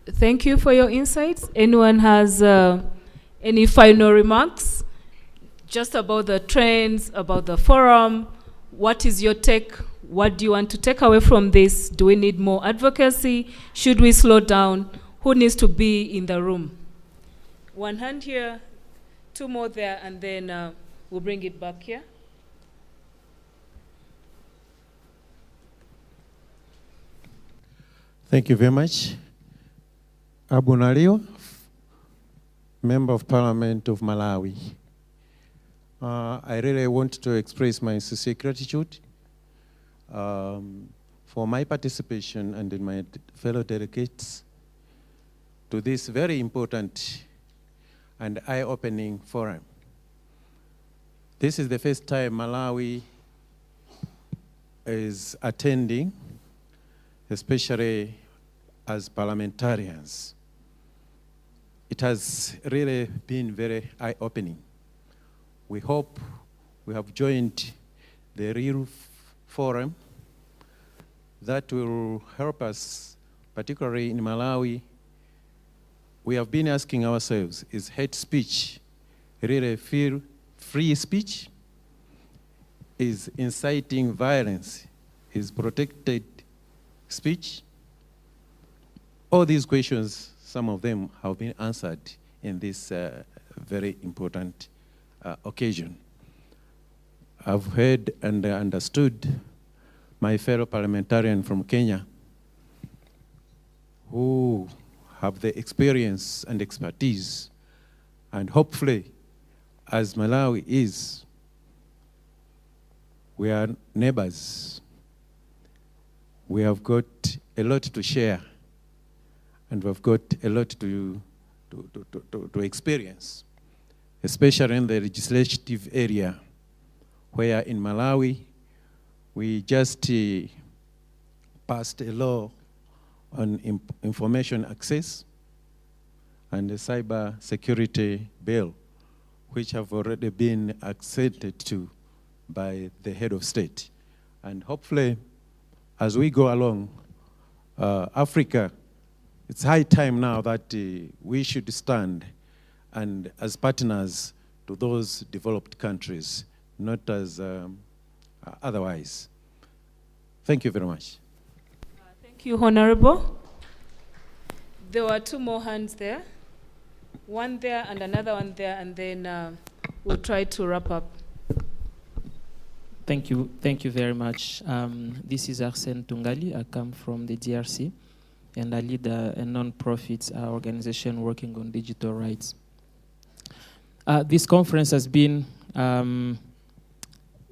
Thank you for your insights. Anyone has any final remarks just about the trends, about the forum? What is your take? What do you want to take away from this? Do we need more advocacy? Should we slow down? Who needs to be in the room? One hand here, two more there, and then we'll bring it back here. Thank you very much. Abu Nalio, Member of Parliament of Malawi. I really want to express my sincere gratitude for my participation and my fellow delegates to this very important and eye-opening forum. This is the first time Malawi is attending, especially as parliamentarians. It has really been very eye-opening. We hope we have joined the real forum that will help us, particularly in Malawi. We have been asking ourselves, is hate speech really free speech? Is inciting violence is protected speech? All these questions, some of them have been answered in this very important occasion. I've heard and understood my fellow parliamentarian from Kenya who have the experience and expertise, and hopefully, as Malawi is We are neighbors. We have got a lot to share, and we've got a lot to experience, especially in the legislative area, where in Malawi, we just passed a law on information access and the cyber security bill, which have already been accepted to by the head of state. And hopefully, as we go along, Africa, it's high time now that we should stand and as partners to those developed countries, not as otherwise. Thank you very much. Thank you, Honorable. There were two more hands there. One there and another one there, and then we'll try to wrap up. Thank you very much. This is Arsène Tungali. I come from the DRC, and I lead a non-profit organization working on digital rights. This conference has been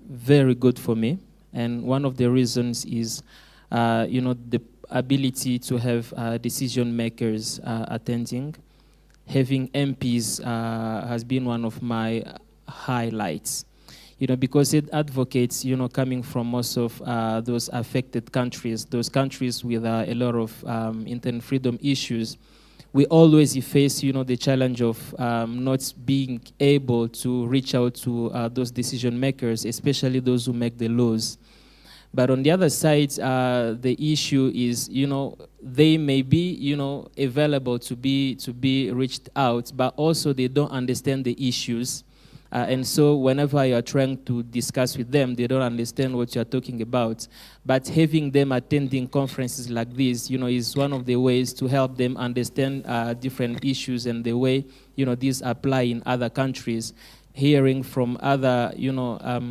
very good for me, and one of the reasons is, the ability to have decision makers attending. Having MPs has been one of my highlights. Because it advocates, coming from most of those affected countries, those countries with a lot of internet freedom issues, we always face, the challenge of not being able to reach out to those decision makers, especially those who make the laws. But on the other side, the issue is, they may be, available to be reached out, but also they don't understand the issues. And so whenever you are trying to discuss with them, they don't understand what you are talking about. But having them attending conferences like this, is one of the ways to help them understand different issues and the way, these apply in other countries. Hearing from other,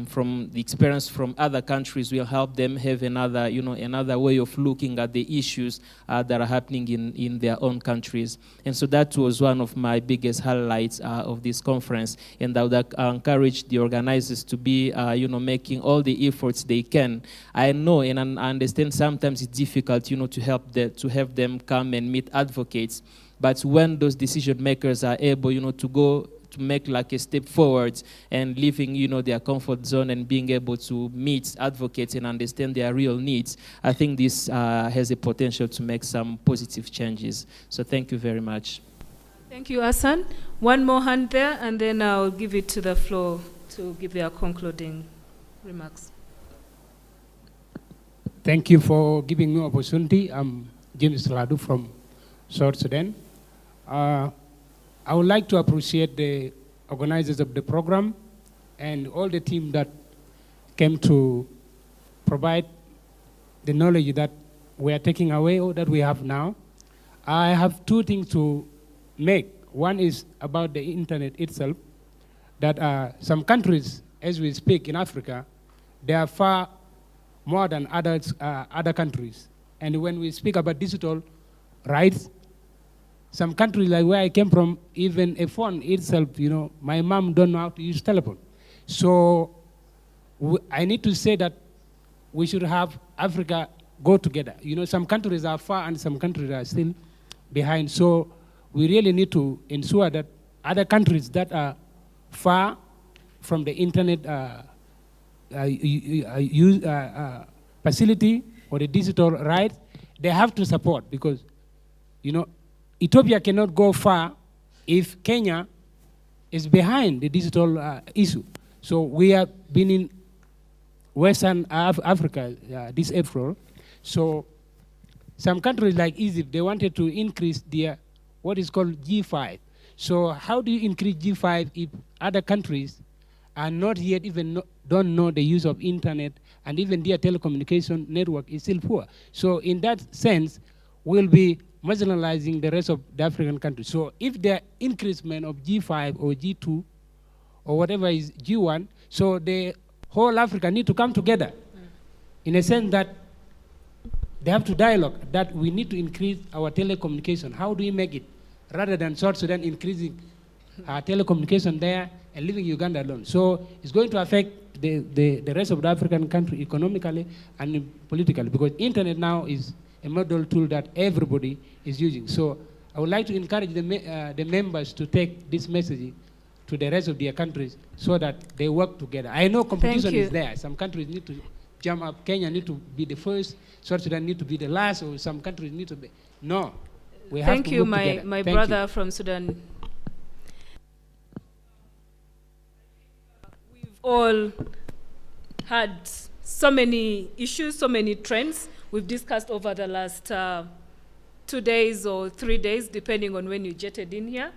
from the experience from other countries will help them have another, another way of looking at the issues that are happening in their own countries. And so that was one of my biggest highlights of this conference. And I would encourage the organizers to be, making all the efforts they can. I know and I understand sometimes it's difficult, to have them come and meet advocates. But when those decision makers are able, to make like a step forward and leaving, their comfort zone and being able to meet advocates and understand their real needs, I think this has a potential to make some positive changes. So thank you very much. Thank you, Hassan. One more hand there, and then I'll give it to the floor to give their concluding remarks. Thank you for giving me opportunity. I'm James Ladu from South Sudan. I would like to appreciate the organizers of the program and all the team that came to provide the knowledge that we are taking away or that we have now. I have two things to make. One is about the internet itself, that some countries, as we speak in Africa, they are far more than other countries. And when we speak about digital rights, some countries like where I came from, even a phone itself, my mom don't know how to use telephone. So I need to say that we should have Africa go together. Some countries are far and some countries are still behind. So we really need to ensure that other countries that are far from the internet facility or the digital rights, they have to support because, Ethiopia cannot go far if Kenya is behind the digital issue. So we have been in Western Africa this April. So some countries like Egypt, they wanted to increase their what is called G5. So how do you increase G5 if other countries are not yet even don't know the use of internet, and even their telecommunication network is still poor? So in that sense, we'll be marginalizing the rest of the African countries. So if the increasement of G5 or G2 or whatever is G1, so the whole Africa need to come together in a sense that they have to dialogue that we need to increase our telecommunication. How do we make it? Rather than South Sudan increasing telecommunication there and leaving Uganda alone. So it's going to affect the rest of the African country economically and politically, because internet now is a model tool that everybody is using. So I would like to encourage the members to take this message to the rest of their countries so that they work together. I know competition is there. Some countries need to jump up. Kenya need to be the first. South Sudan need to be the last, or some countries need to be. No, we have to work together. My Thank brother you. from Sudan. We've all had so many issues, so many trends we've discussed over the last 2 days or 3 days, depending on when you jetted in here.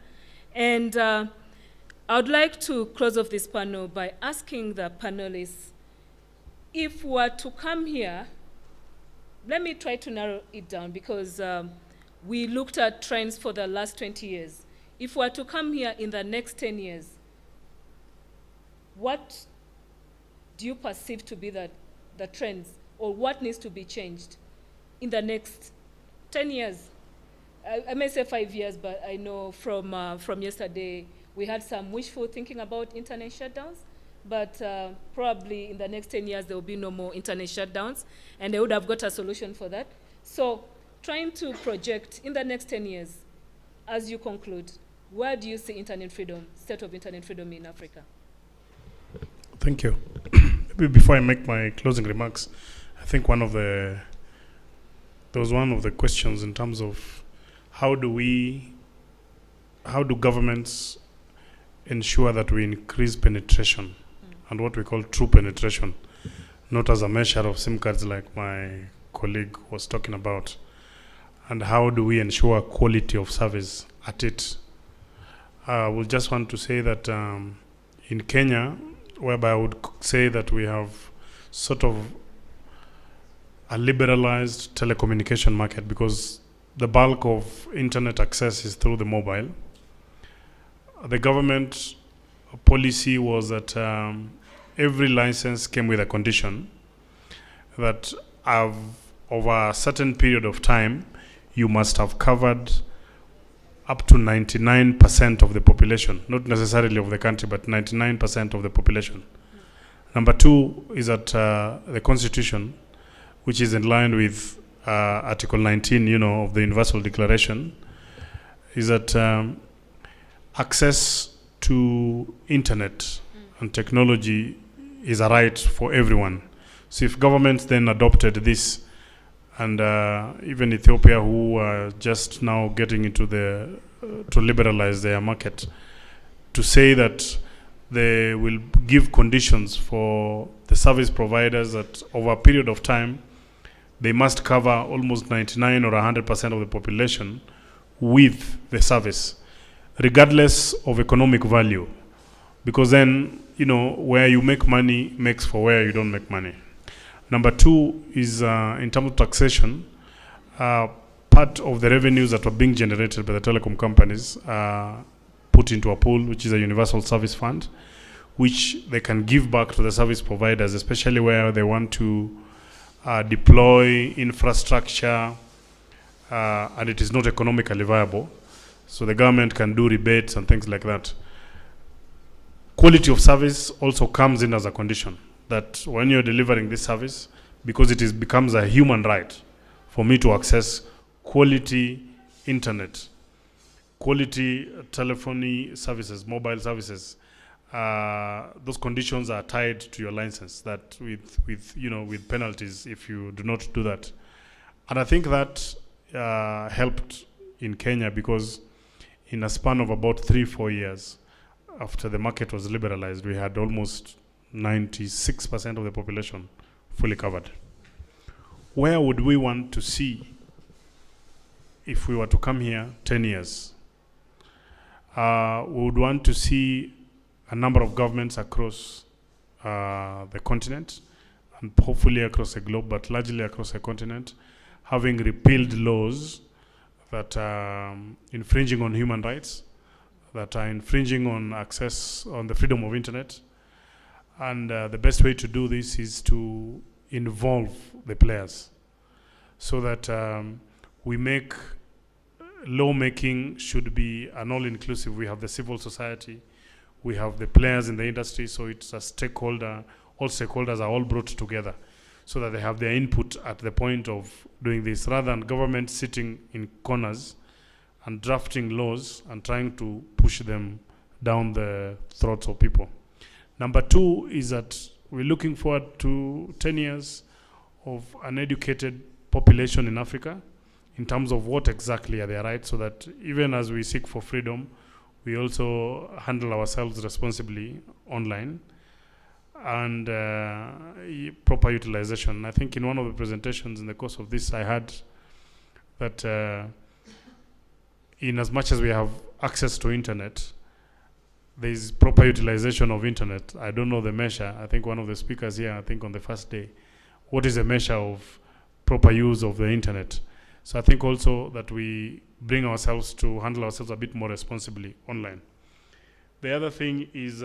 And I would like to close off this panel by asking the panelists, if we were to come here, let me try to narrow it down, because we looked at trends for the last 20 years. If we were to come here in the next 10 years, what do you perceive to be the trends, or what needs to be changed in the next 10 years? I may say 5 years, but I know from yesterday we had some wishful thinking about internet shutdowns, but probably in the next 10 years there will be no more internet shutdowns, and they would have got a solution for that. So trying to project in the next 10 years, as you conclude, where do you see internet freedom, state of internet freedom in Africa? Thank you. Maybe before I make my closing remarks, I think there was one of the questions in terms of how do governments ensure that we increase penetration and what we call true penetration, not as a measure of SIM cards like my colleague was talking about, and how do we ensure quality of service at it. I would just want to say that in Kenya, whereby I would say that we have sort of a liberalized telecommunication market, because the bulk of internet access is through the mobile. The government policy was that every license came with a condition that over a certain period of time, you must have covered up to 99% of the population, not necessarily of the country, but 99% of the population. Number two is that the Constitution, which is in line with Article 19, of the Universal Declaration, is that access to internet and technology is a right for everyone. So if governments then adopted this, and even Ethiopia, who are just now getting into to liberalize their market, to say that they will give conditions for the service providers that over a period of time, they must cover almost 99 or 100% of the population with the service, regardless of economic value. Because then, where you make money makes for where you don't make money. Number two is in terms of taxation, part of the revenues that were being generated by the telecom companies put into a pool, which is a universal service fund, which they can give back to the service providers, especially where they want to deploy infrastructure and it is not economically viable. So the government can do rebates and things like that. Quality of service also comes in as a condition, that when you're delivering this service, because it becomes a human right for me to access quality internet, quality telephony services, mobile services, those conditions are tied to your license, that with penalties if you do not do that. And I think that helped in Kenya, because in a span of about 3-4 years after the market was liberalized, we had almost 96% of the population fully covered. Where would we want to see if we were to come here 10 years? We would want to see a number of governments across the continent, and hopefully across the globe, but largely across the continent, having repealed laws that are infringing on human rights, that are infringing on access, on the freedom of internet. And the best way to do this is to involve the players, so that we make lawmaking should be an all-inclusive. We have the civil society, we have the players in the industry, so it's a stakeholder all stakeholders are all brought together so that they have their input at the point of doing this, rather than government sitting in corners and drafting laws and trying to push them down the throats of people. Number two is that we're looking forward to 10 years of an educated population in Africa in terms of what exactly are their rights, so that even as we seek for freedom, we also handle ourselves responsibly online, and proper utilization. I think in one of the presentations in the course of this, I had that in as much as we have access to internet, there is proper utilization of internet. I don't know the measure. I think one of the speakers here, I think on the first day, what is the measure of proper use of the internet? So I think also that we bring ourselves to handle ourselves a bit more responsibly online. The other thing is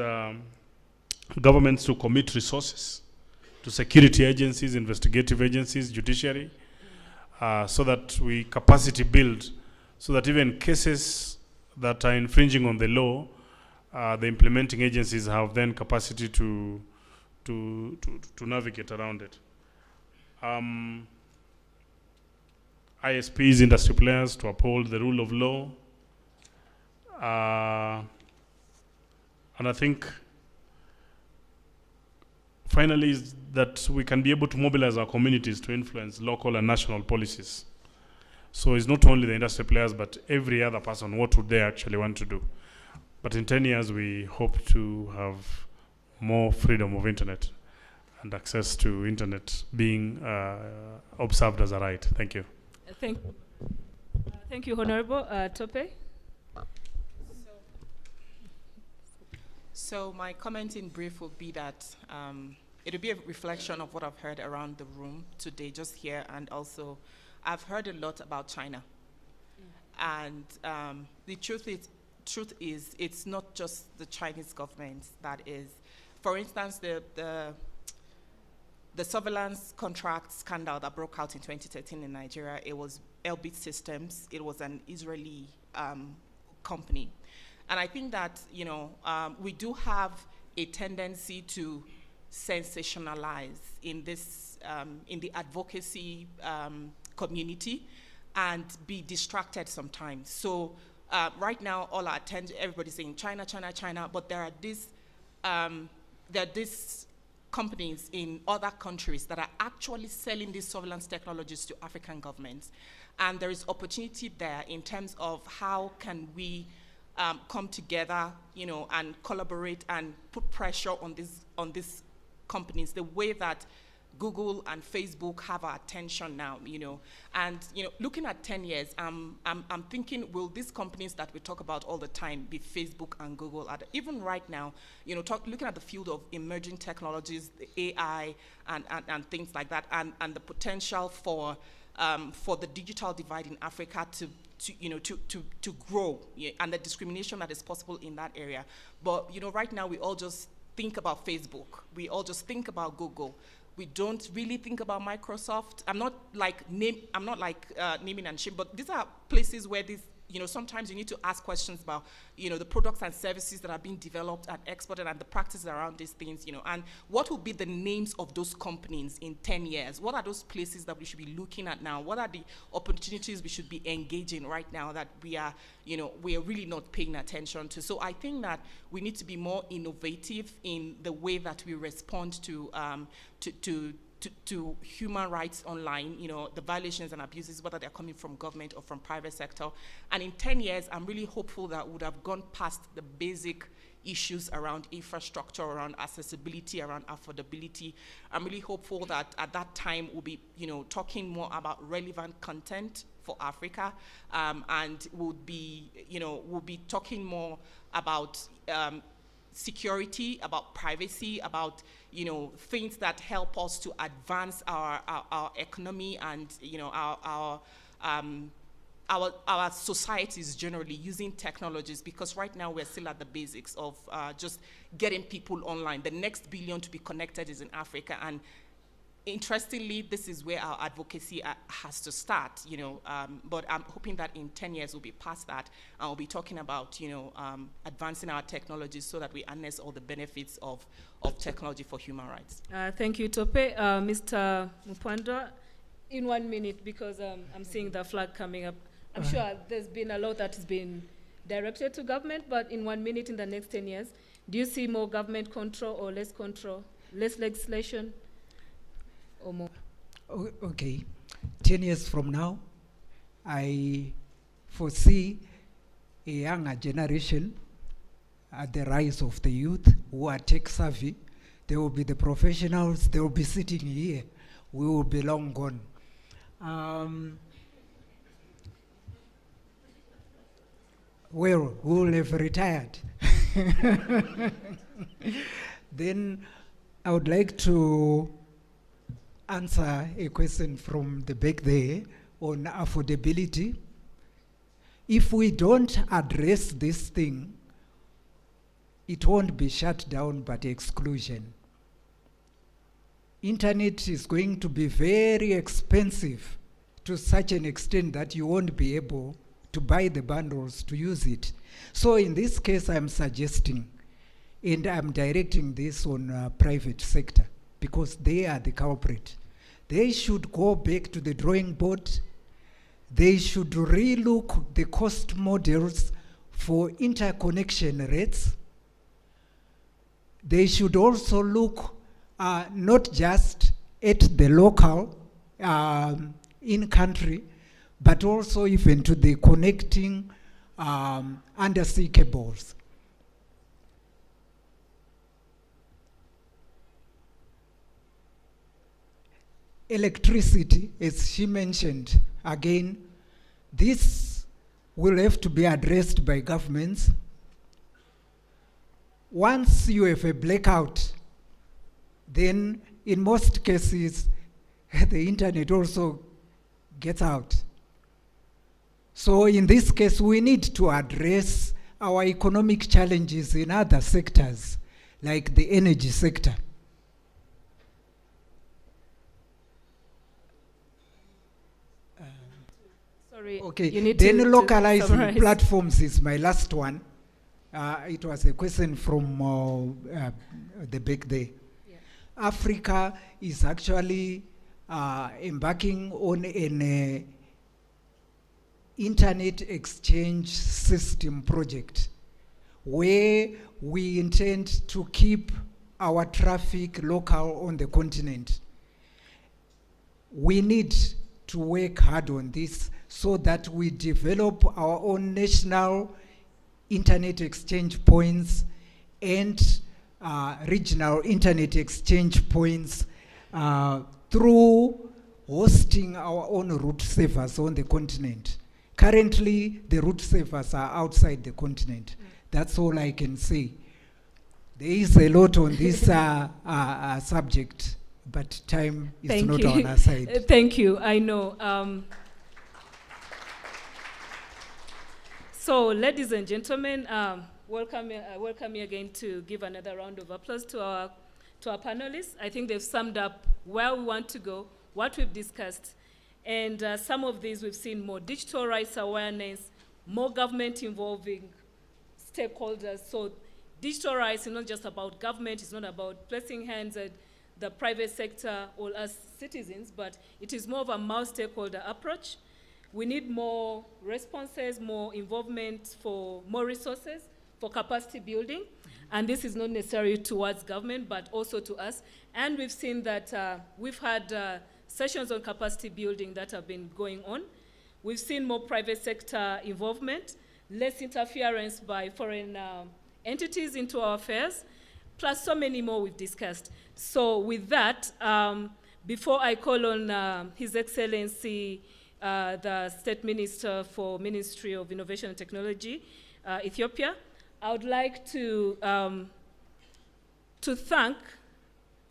governments to commit resources to security agencies, investigative agencies, judiciary, so that we capacity build, so that even cases that are infringing on the law, the implementing agencies have then capacity to navigate around it. ISPs, industry players, to uphold the rule of law. And I think finally is that we can be able to mobilize our communities to influence local and national policies. So it's not only the industry players, but every other person, what would they actually want to do? But in 10 years, we hope to have more freedom of internet and access to internet being observed as a right. Thank you. Thank you, Honorable. Tope? So my comment in brief would be that it will be a reflection of what I've heard around the room today, just here, and also I've heard a lot about China. And the truth is, it's not just the Chinese government that is. For instance, the surveillance contract scandal that broke out in 2013 in Nigeria, it was Elbit Systems. It was an Israeli company. And I think that, you know, we do have a tendency to sensationalize in this, in the advocacy community, and be distracted sometimes. So right now, all our attention, everybody's saying China, China, China, but there are these companies in other countries that are actually selling these surveillance technologies to African governments. And there is opportunity there in terms of how can we come together, you know, and collaborate and put pressure on these companies, the way that Google and Facebook have our attention now, you know. And, you know, looking at 10 years, I'm thinking, will these companies that we talk about all the time be Facebook and Google? Even right now, you know, looking at the field of emerging technologies, the AI and things like that, and the potential for the digital divide in Africa to grow, yeah, and the discrimination that is possible in that area. But, you know, right now we all just think about Facebook. We all just think about Google. We don't really think about Microsoft. I'm not like naming and shame, but these are places where these, you know, sometimes you need to ask questions about, you know, the products and services that are being developed and exported and the practices around these things, you know, and what will be the names of those companies in 10 years? What are those places that we should be looking at now? What are the opportunities we should be engaging right now that we are, you know, we are really not paying attention to? So I think that we need to be more innovative in the way that we respond to human rights online, you know, the violations and abuses, whether they're coming from government or from private sector. And in 10 years, I'm really hopeful that we would have gone past the basic issues around infrastructure, around accessibility, around affordability. I'm really hopeful that at that time we'll be, you know, talking more about relevant content for Africa, and we'll be talking more about security, about privacy, about, you know, things that help us to advance our economy and, you know, our societies generally using technologies, because right now we're still at the basics of just getting people online. The next billion to be connected is in Africa, and interestingly, this is where our advocacy has to start, but I'm hoping that in 10 years we'll be past that, and we'll be talking about, advancing our technologies so that we harness all the benefits of technology for human rights. Thank you, Tope. Mr. Mupandwa, in 1 minute, because I'm seeing the flag coming up. I'm sure there's been a lot that has been directed to government, but in 1 minute, in the next 10 years, do you see more government control or less control, less legislation, or more? Okay, 10 years from now, I foresee a younger generation at the rise of the youth who are tech savvy. They will be the professionals, they will be sitting here. We will be long gone. Well, we will have retired. Then I would like to answer a question from the back there on affordability. If we don't address this thing, it won't be shut down but exclusion. Internet is going to be very expensive to such an extent that you won't be able to buy the bundles to use it. So in this case, I'm suggesting, and I'm directing this on private sector, because they are the culprit. They should go back to the drawing board. They should relook the cost models for interconnection rates. They should also look not just at the local in-country, but also even to the connecting undersea cables. Electricity, as she mentioned, again, this will have to be addressed by governments. Once you have a blackout, then in most cases, the internet also gets out. So in this case, we need to address our economic challenges in other sectors, like the energy sector. Sorry, okay, you need then to localizing summarize. platforms is my last one. It was a question from the back there. Yeah. Africa is actually embarking on an internet exchange system project where we intend to keep our traffic local on the continent. We need to work hard on this so that we develop our own national internet exchange points and regional internet exchange points through hosting our own root servers on the continent. Currently, the root servers are outside the continent. That's all I can say. There is a lot on this subject, but time is not on our side. Thank you, I know. So, ladies and gentlemen, welcome me again to give another round of applause to our panelists. I think they've summed up where we want to go, what we've discussed, and some of these we've seen more digital rights awareness, more government involving stakeholders. So digital rights is not just about government, it's not about placing hands at the private sector or us citizens, but it is more of a multi-stakeholder approach. We need more responses, more involvement for more resources, for capacity building. And this is not necessarily towards government, but also to us. And we've seen that we've had sessions on capacity building that have been going on. We've seen more private sector involvement, less interference by foreign entities into our affairs, plus so many more we've discussed. So with that, before I call on His Excellency, the State Minister for Ministry of Innovation and Technology, Ethiopia, I would like to thank,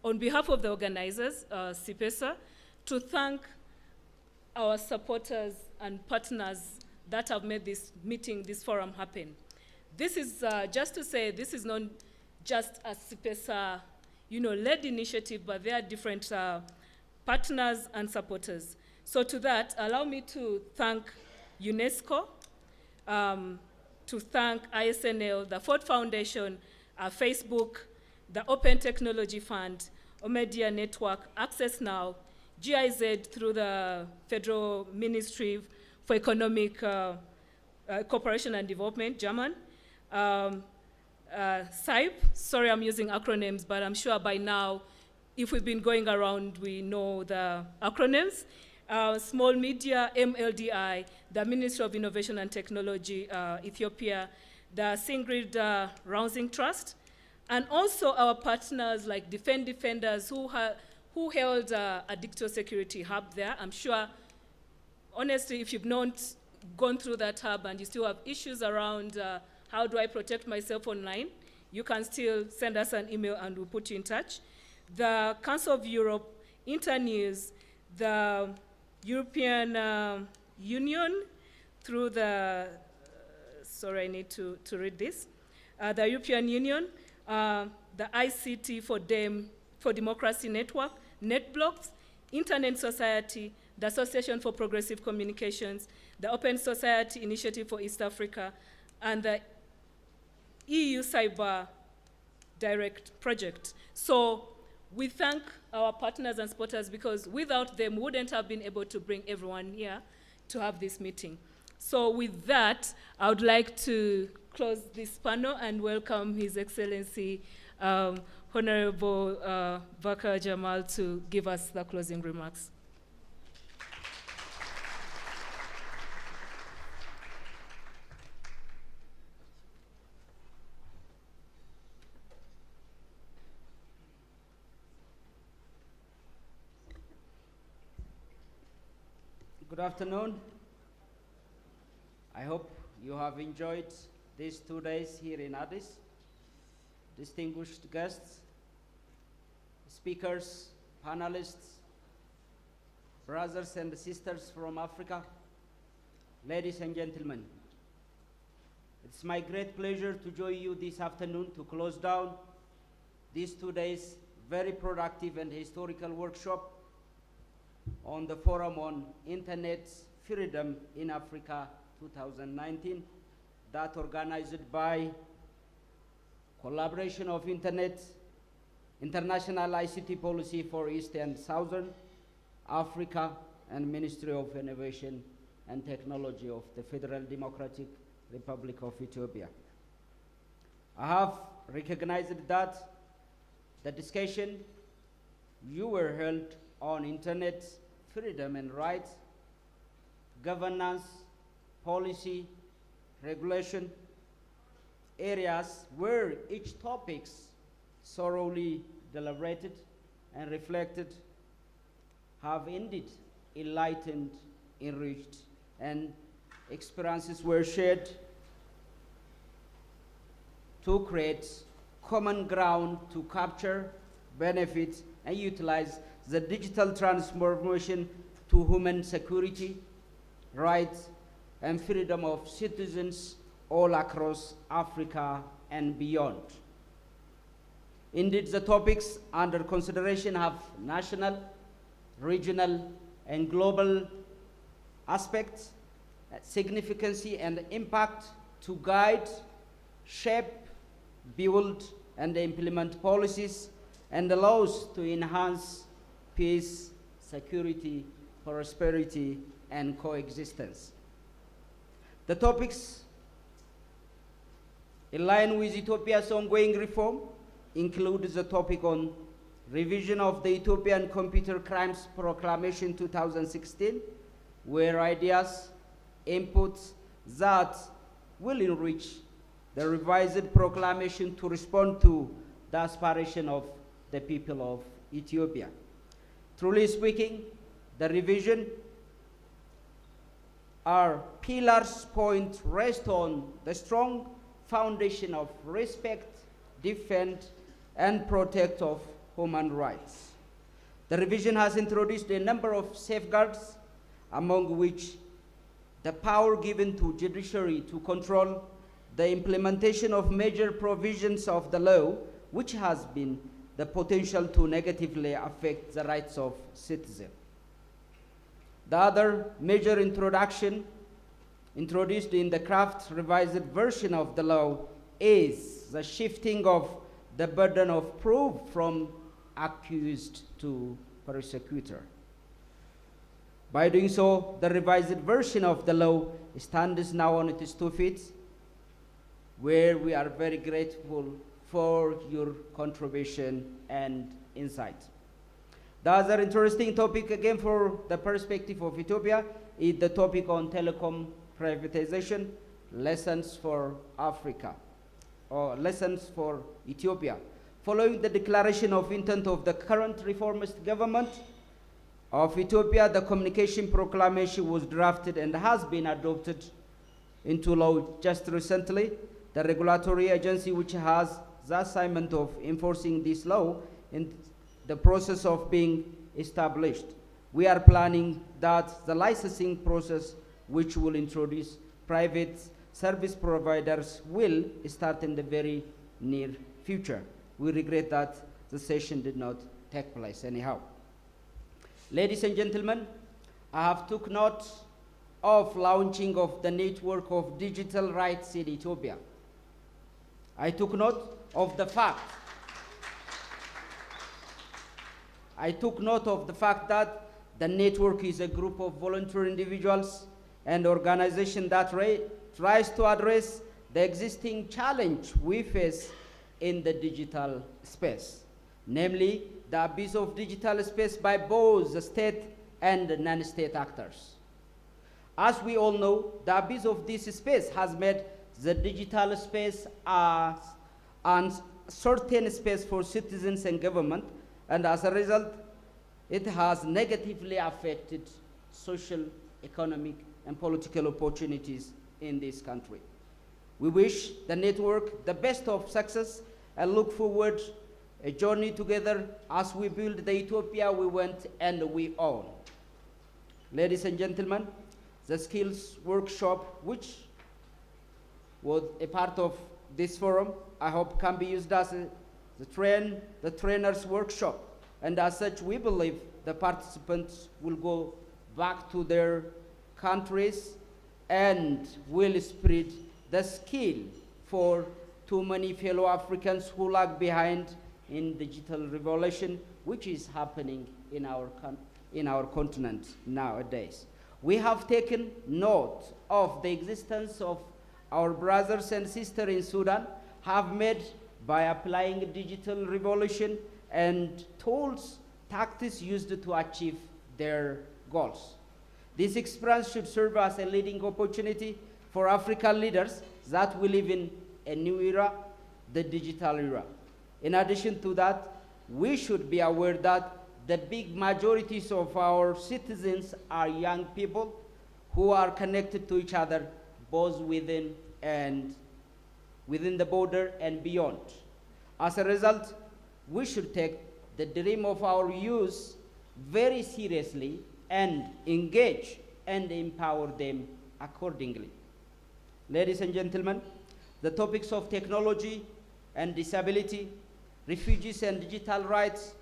on behalf of the organizers, CIPESA, to thank our supporters and partners that have made this meeting, this forum happen. This is just to say, this is not just a CIPESA, led initiative, but there are different partners and supporters. So to that, allow me to thank UNESCO, to thank ISNL, the Ford Foundation, Facebook, the Open Technology Fund, Omedia Network, Access Now, GIZ through the Federal Ministry for Economic Cooperation and Development, German, SAIP, sorry I'm using acronyms, but I'm sure by now, if we've been going around, we know the acronyms. Small Media, MLDI, the Ministry of Innovation and Technology, Ethiopia, the Singrid Rousing Trust, and also our partners like Defend Defenders who held a digital security hub there. I'm sure, honestly, if you've not gone through that hub and you still have issues around how do I protect myself online, you can still send us an email and we'll put you in touch. The Council of Europe, Internews, the European Union through the, sorry, I need to read this. The European Union, the ICT for Democracy Network, NetBlocks, Internet Society, the Association for Progressive Communications, the Open Society Initiative for East Africa, and the EU Cyber Direct Project. So we thank our partners and supporters because without them, we wouldn't have been able to bring everyone here to have this meeting. So with that, I would like to close this panel and welcome His Excellency, Honorable Vakar Jamal, to give us the closing remarks. Good afternoon. I hope you have enjoyed these 2 days here in Addis. Distinguished guests, speakers, panelists, brothers and sisters from Africa, ladies and gentlemen. It's my great pleasure to join you this afternoon to close down these 2 days very productive and historical workshop on the Forum on Internet Freedom in Africa 2019 that organized by Collaboration of International ICT Policy for East and Southern Africa and Ministry of Innovation and Technology of the Federal Democratic Republic of Ethiopia. I have recognized that the discussion you were held on internet freedom and rights, governance, policy, regulation, areas where each topics thoroughly deliberated and reflected have indeed enlightened, enriched, and experiences were shared to create common ground to capture, benefit, and utilize the digital transformation to human security, rights, and freedom of citizens all across Africa and beyond. Indeed, the topics under consideration have national, regional, and global aspects, significance, and impact to guide, shape, build, and implement policies and the laws to enhance peace, security, prosperity, and coexistence. The topics in line with Ethiopia's ongoing reform include the topic on revision of the Ethiopian Computer Crimes Proclamation 2016, where ideas, inputs that will enrich the revised proclamation to respond to the aspiration of the people of Ethiopia. Truly speaking, the revision our pillars point rest on the strong foundation of respect, defend, and protect of human rights. The revision has introduced a number of safeguards, among which the power given to judiciary to control the implementation of major provisions of the law, which has been the potential to negatively affect the rights of citizens. The other major introduced in the draft revised version of the law is the shifting of the burden of proof from accused to prosecutor. By doing so, the revised version of the law stands now on its 2 feet, where we are very grateful for your contribution and insight. The other interesting topic, again for the perspective of Ethiopia, is the topic on telecom privatization, lessons for Africa, or lessons for Ethiopia. Following the declaration of intent of the current reformist government of Ethiopia, the communication proclamation was drafted and has been adopted into law just recently. The regulatory agency which has the assignment of enforcing this law in the process of being established. We are planning that the licensing process which will introduce private service providers will start in the very near future. We regret that the session did not take place anyhow. Ladies and gentlemen, I have took note of launching of the network of digital rights in Ethiopia. I took note of the fact that the network is a group of voluntary individuals and organizations that tries to address the existing challenge we face in the digital space, namely the abuse of digital space by both the state and non-state actors. As we all know, the abuse of this space has made the digital space as uncertain space for citizens and government, and as a result, it has negatively affected social, economic, and political opportunities in this country. We wish the network the best of success and look forward a journey together as we build the Ethiopia we want and we own. Ladies and gentlemen, the skills workshop, which was a part of this forum, I hope can be used as the trainers workshop. And as such, we believe the participants will go back to their countries and will spread the skill for too many fellow Africans who lag behind in digital revolution, which is happening in our continent nowadays. We have taken note of the existence of our brothers and sisters in Sudan have made by applying digital revolution and tools, tactics used to achieve their goals. This experience should serve as a leading opportunity for African leaders that we live in a new era, the digital era. In addition to that, we should be aware that the big majorities of our citizens are young people who are connected to each other both within the border and beyond. As a result, we should take the dream of our youth very seriously and engage and empower them accordingly. Ladies and gentlemen, the topics of technology and disability, refugees and digital rights,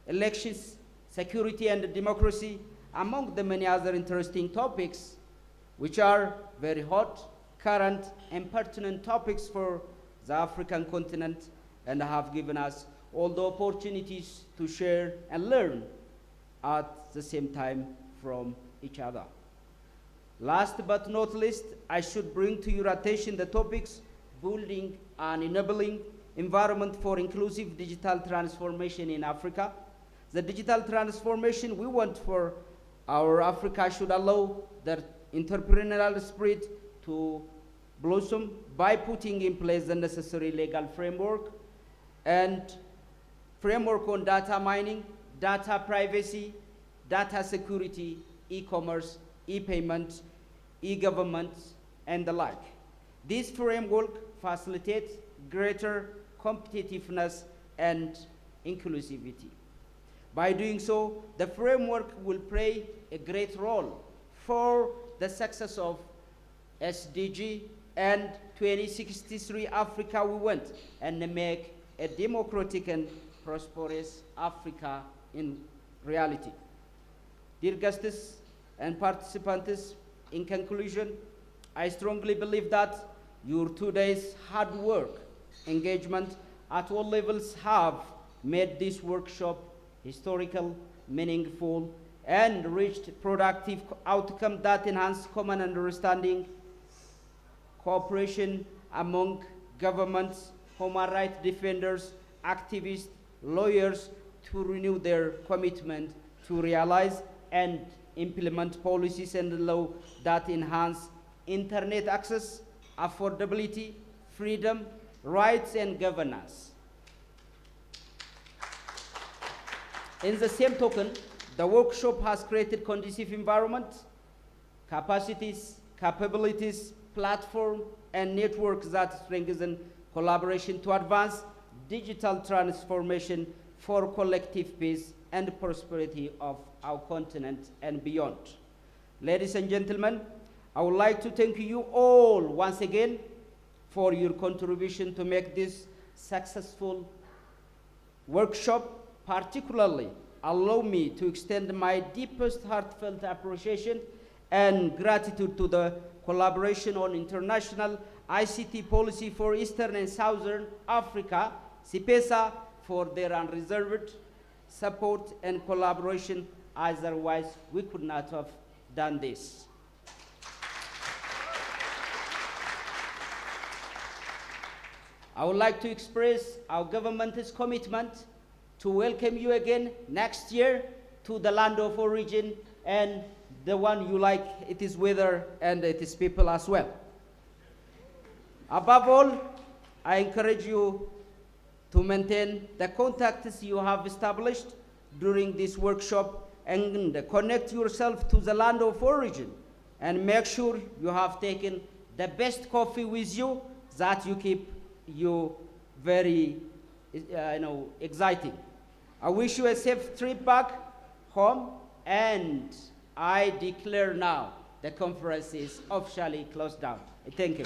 elections, security and democracy, among the many other interesting topics, which are very hot, current, and pertinent topics for the African continent, and have given us all the opportunities to share and learn at the same time from each other. Last but not least, I should bring to your attention the topics building an enabling environment for inclusive digital transformation in Africa. The digital transformation we want for our Africa should allow the entrepreneurial spirit to blossom by putting in place the necessary legal framework and framework on data mining, data privacy, data security, e-commerce, e-payment, e-government, and the like. This framework facilitates greater competitiveness and inclusivity. By doing so, the framework will play a great role for the success of SDG and 2063 Africa we want, and make a democratic and prosperous Africa in reality. Dear guests and participants, in conclusion, I strongly believe that your 2 days hard work, engagement at all levels have made this workshop historical, meaningful, and reached productive outcome that enhance common understanding, cooperation among governments, human rights defenders, activists, lawyers to renew their commitment to realize and implement policies and law that enhance internet access, affordability, freedom, rights, and governance. In the same token, the workshop has created conducive environment, capacities, capabilities, platform, and networks that strengthen collaboration to advance digital transformation for collective peace and prosperity of our continent and beyond. Ladies and gentlemen, I would like to thank you all once again for your contribution to make this successful workshop. Particularly, allow me to extend my deepest heartfelt appreciation and gratitude to the Collaboration on International ICT Policy for Eastern and Southern Africa, CIPESA, for their unreserved support and collaboration. Otherwise, we could not have done this. I would like to express our government's commitment to welcome you again next year to the land of origin, and the one you like, it is weather and it is people as well. Above all, I encourage you to maintain the contacts you have established during this workshop and connect yourself to the land of origin, and make sure you have taken the best coffee with you that you keep you very exciting. I wish you a safe trip back home, and I declare now the conference is officially closed down. Thank you.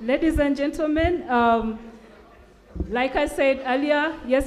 Ladies and gentlemen, like I said earlier, yes.